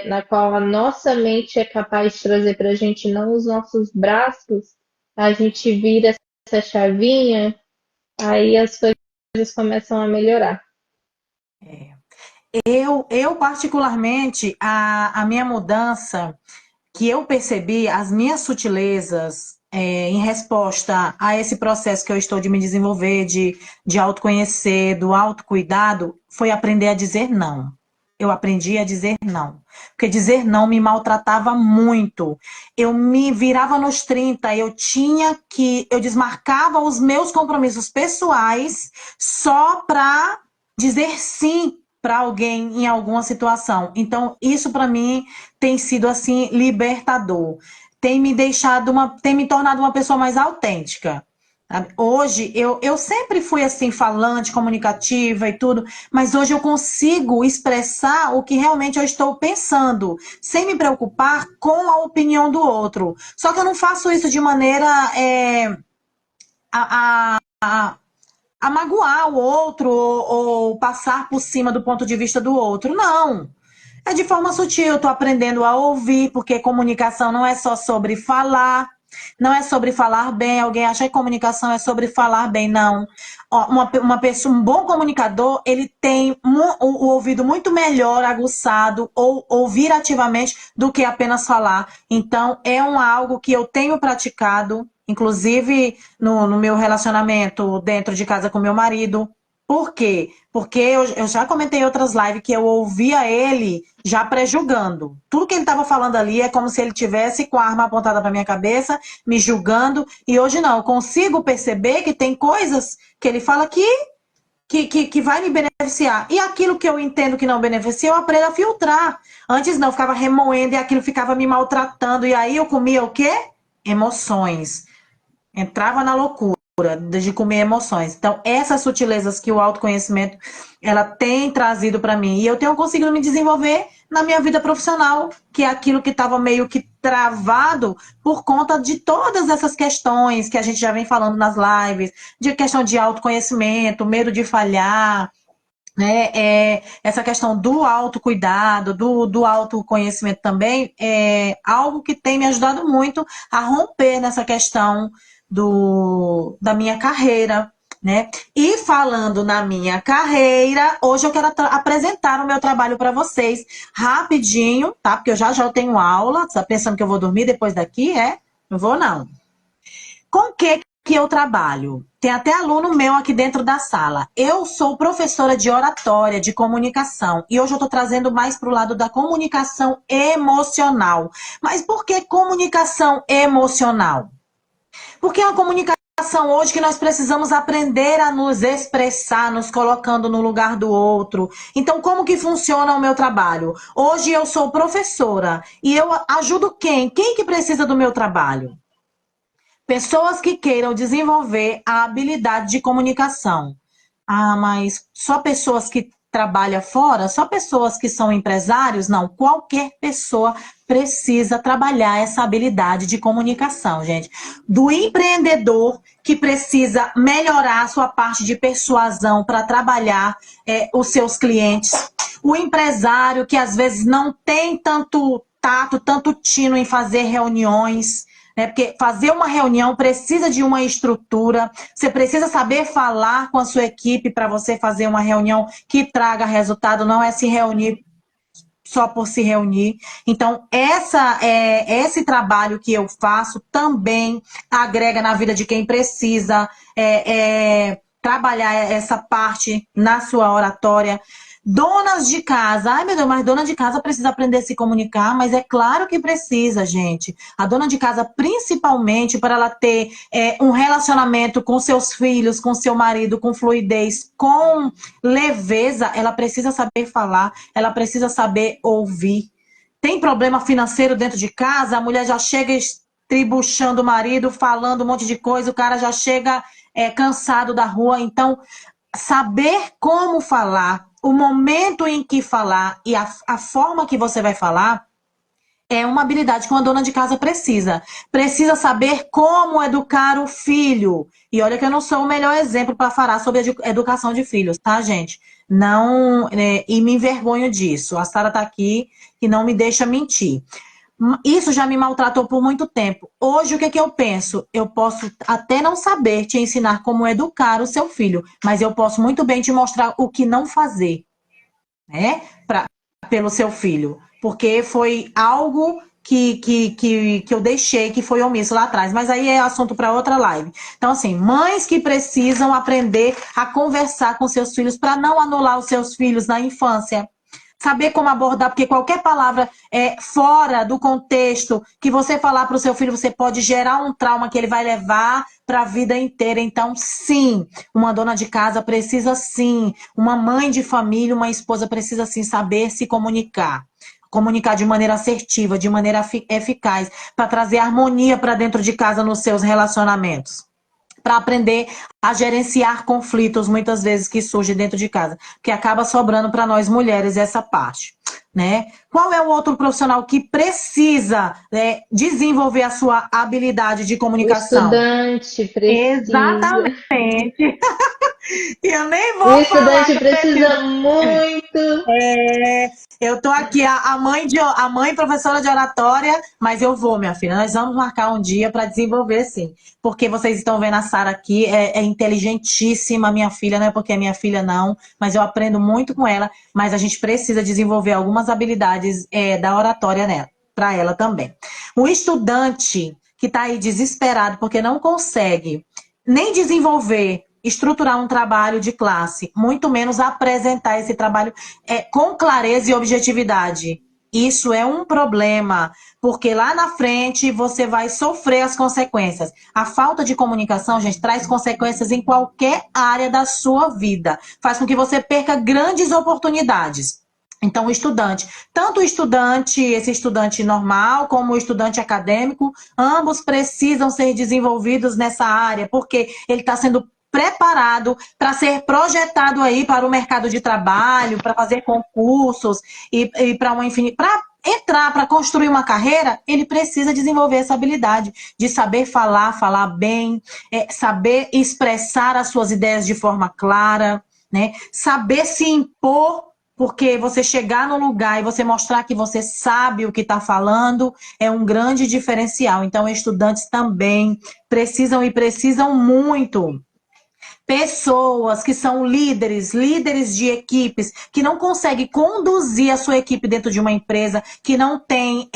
na qual a nossa mente é capaz de trazer para a gente, não os nossos braços, a gente vira essa chavinha, aí as coisas começam a melhorar. Eu particularmente, a minha mudança, que eu percebi as minhas sutilezas em resposta a esse processo que eu estou de me desenvolver, de autoconhecer, do autocuidado, foi aprender a dizer não. Eu aprendi a dizer não. Porque dizer não me maltratava muito. Eu me virava nos 30, eu desmarcava os meus compromissos pessoais só para dizer sim para alguém em alguma situação. Então, isso para mim tem sido assim libertador. Tem me tornado uma pessoa mais autêntica. Hoje, eu sempre fui assim, falante, comunicativa e tudo, mas hoje eu consigo expressar o que realmente eu estou pensando, sem me preocupar com a opinião do outro. Só que eu não faço isso de maneira a, a, a magoar o outro ou passar por cima do ponto de vista do outro. Não. É de forma sutil, estou aprendendo a ouvir, porque comunicação não é só sobre falar, não é sobre falar bem. Alguém acha que comunicação é sobre falar bem, não. Uma pessoa, um bom comunicador, ele tem o ouvido muito melhor aguçado ou ouvir ativamente do que apenas falar. Então, é algo que eu tenho praticado, inclusive no meu relacionamento dentro de casa com meu marido. Por quê? Porque eu já comentei em outras lives que eu ouvia ele já pré-julgando. Tudo que ele estava falando ali é como se ele tivesse com a arma apontada para minha cabeça, me julgando. E hoje não, eu consigo perceber que tem coisas que ele fala que vai me beneficiar. E aquilo que eu entendo que não beneficia, eu aprendo a filtrar. Antes não, eu ficava remoendo e aquilo ficava me maltratando. E aí eu comia o quê? Emoções. Entrava na loucura de comer emoções. Então, essas sutilezas que o autoconhecimento ela tem trazido para mim, e eu tenho conseguido me desenvolver na minha vida profissional, que é aquilo que estava meio que travado por conta de todas essas questões que a gente já vem falando nas lives, de questão de autoconhecimento, medo de falhar, né? Essa questão do autocuidado, do autoconhecimento também, é algo que tem me ajudado muito a romper nessa questão da minha carreira, né? E falando na minha carreira, hoje eu quero apresentar o meu trabalho para vocês rapidinho, tá? Porque eu já tenho aula, tá pensando que eu vou dormir depois daqui, Não vou, não. Com o que eu trabalho? Tem até aluno meu aqui dentro da sala. Eu sou professora de oratória, de comunicação. E hoje eu estou trazendo mais para o lado da comunicação emocional. Mas por que comunicação emocional? Porque é uma comunicação hoje que nós precisamos aprender a nos expressar, nos colocando no lugar do outro. Então, como que funciona o meu trabalho? Hoje eu sou professora e eu ajudo quem? Quem que precisa do meu trabalho? Pessoas que queiram desenvolver a habilidade de comunicação. Ah, mas só pessoas que trabalham fora? Só pessoas que são empresários? Não, qualquer pessoa precisa trabalhar essa habilidade de comunicação, gente. Do empreendedor que precisa melhorar a sua parte de persuasão para trabalhar os seus clientes. O empresário que às vezes não tem tanto tato, tanto tino em fazer reuniões, né? Porque fazer uma reunião precisa de uma estrutura, você precisa saber falar com a sua equipe para você fazer uma reunião que traga resultado, não é se reunir só por se reunir. Então, esse trabalho que eu faço também agrega na vida de quem precisa trabalhar essa parte na sua oratória. Donas de casa, ai meu Deus, mas dona de casa precisa aprender a se comunicar, mas é claro que precisa, gente. A dona de casa, principalmente, para ela ter um relacionamento com seus filhos, com seu marido, com fluidez, com leveza, ela precisa saber falar, ela precisa saber ouvir. Tem problema financeiro dentro de casa, a mulher já chega estribuchando o marido, falando um monte de coisa, o cara já chega cansado da rua. Então, saber como falar, o momento em que falar e a forma que você vai falar é uma habilidade que uma dona de casa precisa. Precisa saber como educar o filho. E olha que eu não sou o melhor exemplo para falar sobre educação de filhos, tá, gente? Não, e me envergonho disso. A Sara tá aqui e não me deixa mentir. Isso já me maltratou por muito tempo. Hoje, o que é que eu penso? Eu posso até não saber te ensinar como educar o seu filho, mas eu posso muito bem te mostrar o que não fazer, né? Pelo seu filho. Porque foi algo que eu deixei, que foi omisso lá atrás. Mas aí é assunto para outra live. Então, assim, mães que precisam aprender a conversar com seus filhos para não anular os seus filhos na infância. Saber como abordar, porque qualquer palavra fora do contexto que você falar para o seu filho, você pode gerar um trauma que ele vai levar para a vida inteira. Então, sim, uma dona de casa precisa sim, uma mãe de família, uma esposa precisa sim saber se comunicar. Comunicar de maneira assertiva, de maneira eficaz, para trazer harmonia para dentro de casa nos seus relacionamentos. Para aprender a gerenciar conflitos, muitas vezes, que surgem dentro de casa. Porque acaba sobrando para nós mulheres essa parte. Né? Qual é o outro profissional que precisa desenvolver a sua habilidade de O comunicação? estudante precisa. Exatamente. Eu nem O vou falar estudante que eu preciso. precisa muito. Eu tô aqui, a mãe professora de oratória, mas eu vou, minha filha. Nós vamos marcar um dia para desenvolver, sim. Porque vocês estão vendo a Sara aqui, é inteligentíssima, minha filha, não é porque é minha filha, não, mas eu aprendo muito com ela. Mas a gente precisa desenvolver algumas habilidades da oratória nela, para ela também. O estudante que está aí desesperado porque não consegue nem desenvolver, estruturar um trabalho de classe, muito menos apresentar esse trabalho com clareza e objetividade. Isso é um problema, porque lá na frente você vai sofrer as consequências. A falta de comunicação, gente, traz consequências em qualquer área da sua vida. Faz com que você perca grandes oportunidades. Então, o estudante, tanto o estudante, esse estudante normal, como o estudante acadêmico, ambos precisam ser desenvolvidos nessa área, porque ele está sendo preparado para ser projetado aí para o mercado de trabalho, para fazer concursos e para entrar, para construir uma carreira, ele precisa desenvolver essa habilidade de saber falar bem, saber expressar as suas ideias de forma clara, né? Saber se impor, porque você chegar no lugar e você mostrar que você sabe o que está falando é um grande diferencial. Então, estudantes também precisam muito. Pessoas que são líderes de equipes, que não conseguem conduzir a sua equipe dentro de uma empresa, que não tem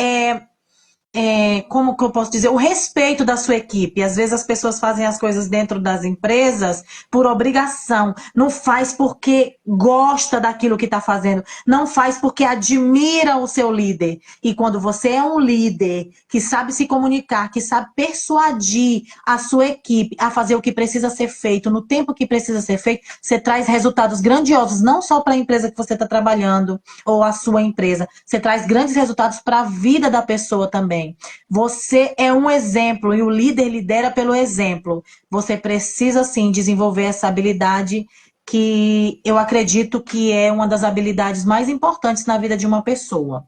como que eu posso dizer, o respeito da sua equipe. Às vezes as pessoas fazem as coisas dentro das empresas por obrigação, não faz porque gosta daquilo que está fazendo, não faz porque admira o seu líder. E quando você é um líder que sabe se comunicar, que sabe persuadir a sua equipe a fazer o que precisa ser feito, no tempo que precisa ser feito, você traz resultados grandiosos, não só para a empresa que você está trabalhando, ou a sua empresa, você traz grandes resultados para a vida da pessoa também. Você é um exemplo e o líder lidera pelo exemplo. Você precisa, sim, desenvolver essa habilidade que eu acredito que é uma das habilidades mais importantes na vida de uma pessoa.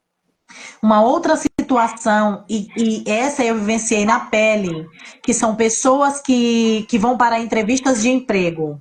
Uma outra situação, e essa eu vivenciei na pele, que são pessoas que vão para entrevistas de emprego.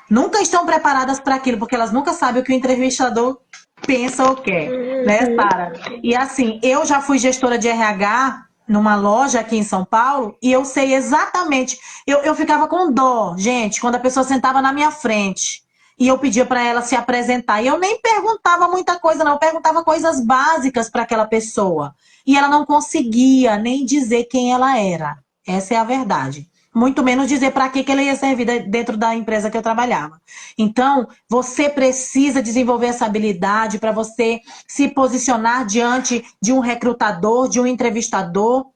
Nunca estão preparadas para aquilo, porque elas nunca sabem o que o entrevistador pensa ou quer, né, Sara? E assim, eu já fui gestora de RH numa loja aqui em São Paulo e eu sei exatamente, eu ficava com dó, gente, quando a pessoa sentava na minha frente e eu pedia para ela se apresentar. E eu nem perguntava muita coisa, não, eu perguntava coisas básicas para aquela pessoa. E ela não conseguia nem dizer quem ela era. Essa é a verdade. Muito menos dizer para que ele ia servir dentro da empresa que eu trabalhava. Então, você precisa desenvolver essa habilidade para você se posicionar diante de um recrutador, de um entrevistador,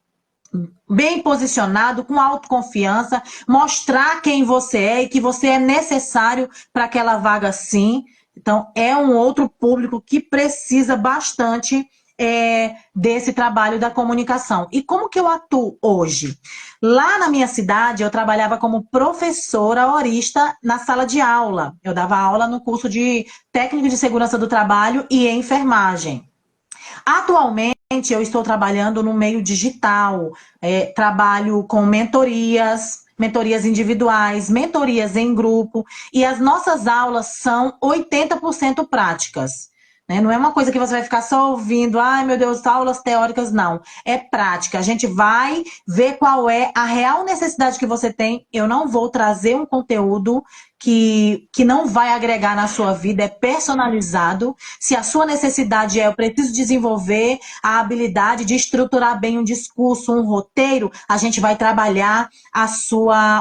bem posicionado, com autoconfiança, mostrar quem você é e que você é necessário para aquela vaga, sim. Então, é um outro público que precisa bastante desse trabalho da comunicação. E como que eu atuo hoje? Lá na minha cidade, eu trabalhava como professora horista na sala de aula. Eu dava aula no curso de técnico de segurança do trabalho e enfermagem. Atualmente, eu estou trabalhando no meio digital. Trabalho com mentorias individuais, mentorias em grupo. E as nossas aulas são 80% práticas. Não é uma coisa que você vai ficar só ouvindo, ai meu Deus, aulas teóricas, não. É prática. A gente vai ver qual é a real necessidade que você tem. Eu não vou trazer um conteúdo que não vai agregar na sua vida, é personalizado. Se a sua necessidade é, eu preciso desenvolver a habilidade de estruturar bem um discurso, um roteiro, a gente vai trabalhar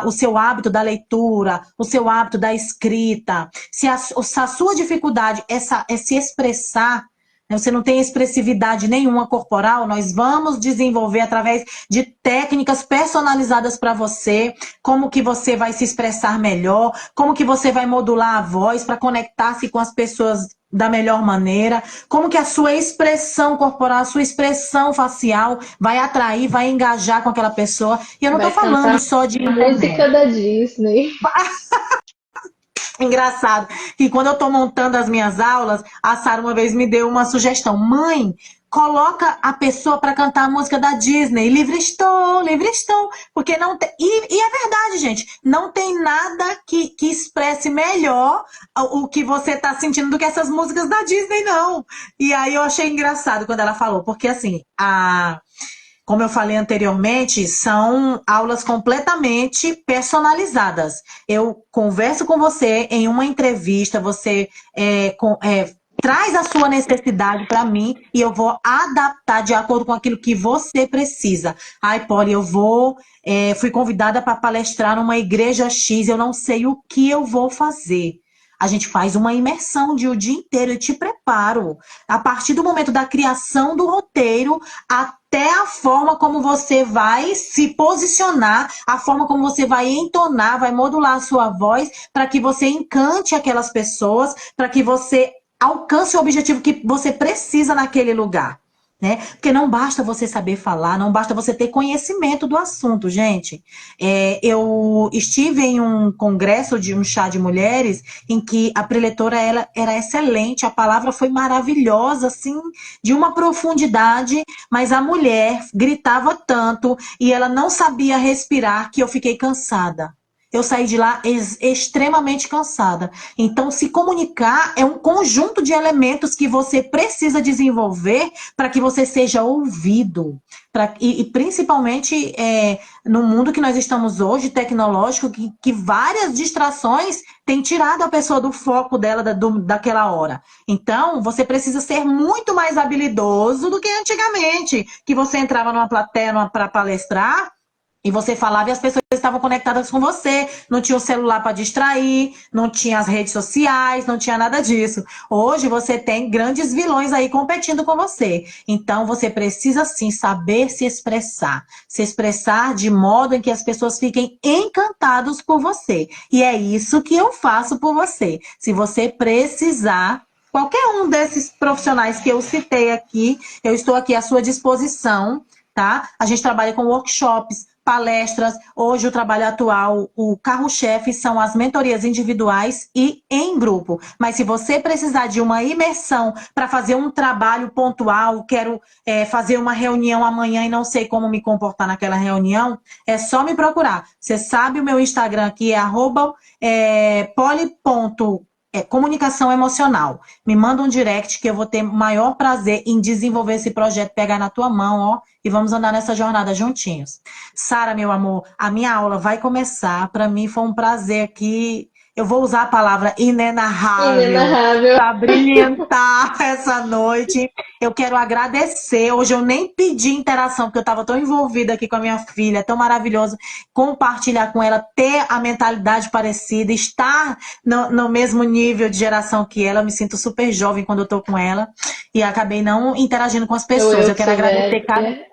o seu hábito da leitura, o seu hábito da escrita. Se a sua dificuldade é se expressar, você não tem expressividade nenhuma corporal, nós vamos desenvolver através de técnicas personalizadas para você, como que você vai se expressar melhor, como que você vai modular a voz para conectar-se com as pessoas da melhor maneira, como que a sua expressão corporal, a sua expressão facial vai atrair, vai engajar com aquela pessoa. E eu não estou Vai falando cantar só de música da Disney. Engraçado que quando eu estou montando as minhas aulas, a Sara uma vez me deu uma sugestão. Mãe, coloca a pessoa para cantar a música da Disney. Livre estou. Porque não tem... E é verdade, gente. Não tem nada que expresse melhor o que você está sentindo do que essas músicas da Disney, não. E aí eu achei engraçado quando ela falou. Porque assim, como eu falei anteriormente, são aulas completamente personalizadas. Eu converso com você em uma entrevista, você traz a sua necessidade para mim e eu vou adaptar de acordo com aquilo que você precisa. Ai, Polly, fui convidada para palestrar numa igreja X, eu não sei o que eu vou fazer. A gente faz uma imersão de o dia inteiro, eu te preparo. A partir do momento da criação do roteiro, até a forma como você vai se posicionar, a forma como você vai entonar, vai modular a sua voz, para que você encante aquelas pessoas, para que você alcance o objetivo que você precisa naquele lugar. Né? Porque não basta você saber falar, não basta você ter conhecimento do assunto, gente. Eu estive em um congresso de um chá de mulheres em que a preletora era excelente, a palavra foi maravilhosa, assim, de uma profundidade, mas a mulher gritava tanto e ela não sabia respirar que eu fiquei cansada. Eu saí de lá extremamente cansada. Então, se comunicar é um conjunto de elementos que você precisa desenvolver para que você seja ouvido. E principalmente no mundo que nós estamos hoje, tecnológico, que várias distrações têm tirado a pessoa do foco dela daquela hora. Então, você precisa ser muito mais habilidoso do que antigamente, que você entrava numa plateia para palestrar, e você falava e as pessoas estavam conectadas com você, não tinha o celular para distrair, não tinha as redes sociais, não tinha nada disso. Hoje você tem grandes vilões aí competindo com você. Então você precisa sim saber se expressar de modo em que as pessoas fiquem encantadas por você. E é isso que eu faço por você. Se você precisar, qualquer um desses profissionais que eu citei aqui, eu estou aqui à sua disposição, tá? A gente trabalha com workshops, palestras. Hoje o trabalho atual, o carro-chefe são as mentorias individuais e em grupo. Mas se você precisar de uma imersão para fazer um trabalho pontual, quero fazer uma reunião amanhã e não sei como me comportar naquela reunião, é só me procurar. Você sabe o meu Instagram aqui é @poli.comunicação emocional. Me manda um direct que eu vou ter o maior prazer em desenvolver esse projeto, pegar na tua mão, ó, e vamos andar nessa jornada juntinhos. Sara, meu amor, a minha aula vai começar. Para mim foi um prazer aqui. Eu vou usar a palavra inenarrável Inenarrável. para brilhantar essa noite. Eu quero agradecer. Hoje eu nem pedi interação, porque eu estava tão envolvida aqui com a minha filha, é tão maravilhoso compartilhar com ela, ter a mentalidade parecida, estar no mesmo nível de geração que ela. Eu me sinto super jovem quando eu estou com ela. E acabei não interagindo com as pessoas. Eu Que quero sou agradecer velha.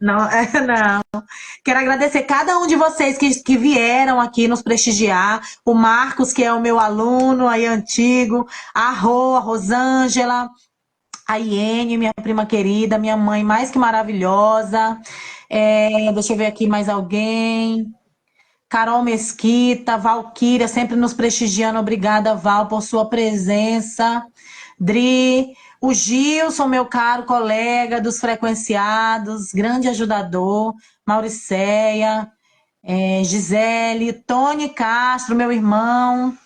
Não, não. Quero agradecer cada um de vocês que vieram aqui nos prestigiar. O Marcos, que é o meu aluno aí antigo. A Rosângela. A Iene, minha prima querida. Minha mãe mais que maravilhosa. Deixa eu ver aqui mais alguém. Carol Mesquita, Valquíria, sempre nos prestigiando. Obrigada, Val, por sua presença. Dri, o Gilson, meu caro colega dos frequenciados, grande ajudador. Mauricéia, Gisele, Tony Castro, meu irmão.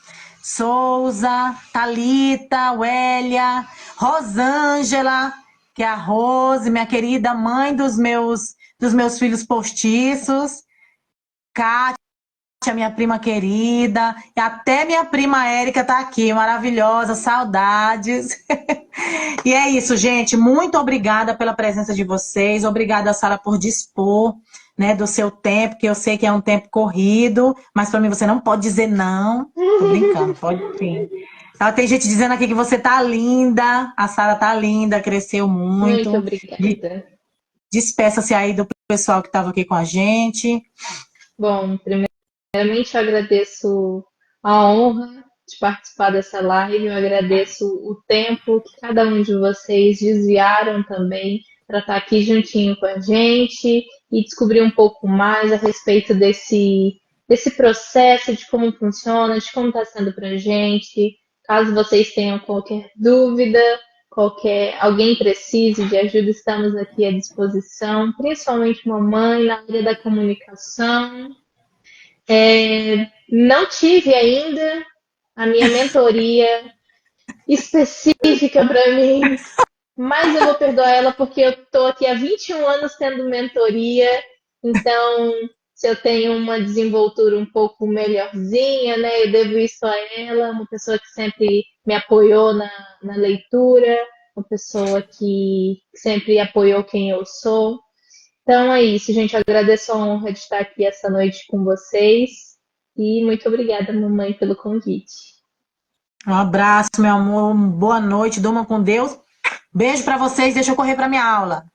Souza, Thalita, Wélia, Rosângela, que é a Rose, minha querida mãe dos meus filhos postiços. Kátia, a minha prima querida, e até minha prima Érica tá aqui, maravilhosa, saudades. E é isso, gente. Muito obrigada pela presença de vocês. Obrigada, Sara, por dispor, né, do seu tempo, que eu sei que é um tempo corrido, mas para mim você não pode dizer não. Tô brincando, pode sim. Tem gente dizendo aqui que você tá linda, a Sara tá linda, cresceu Muito muito. obrigada. Despeça-se aí do pessoal que estava aqui com a gente. Bom, primeiramente eu agradeço a honra de participar dessa live, eu agradeço o tempo que cada um de vocês desviaram também para estar aqui juntinho com a gente e descobrir um pouco mais a respeito desse processo, de como funciona, de como está sendo para a gente. Caso vocês tenham qualquer dúvida, alguém precise de ajuda, estamos aqui à disposição, principalmente mamãe na área da comunicação. Não tive ainda a minha mentoria específica para mim, mas eu vou perdoar ela porque eu estou aqui há 21 anos tendo mentoria, então se eu tenho uma desenvoltura um pouco melhorzinha, né, eu devo isso a ela, uma pessoa que sempre me apoiou na leitura, uma pessoa que sempre apoiou quem eu sou. Então é isso, gente. Eu agradeço a honra de estar aqui essa noite com vocês e muito obrigada, mamãe, pelo convite. Um abraço, meu amor. Boa noite. Durma com Deus. Beijo para vocês. Deixa eu correr para minha aula.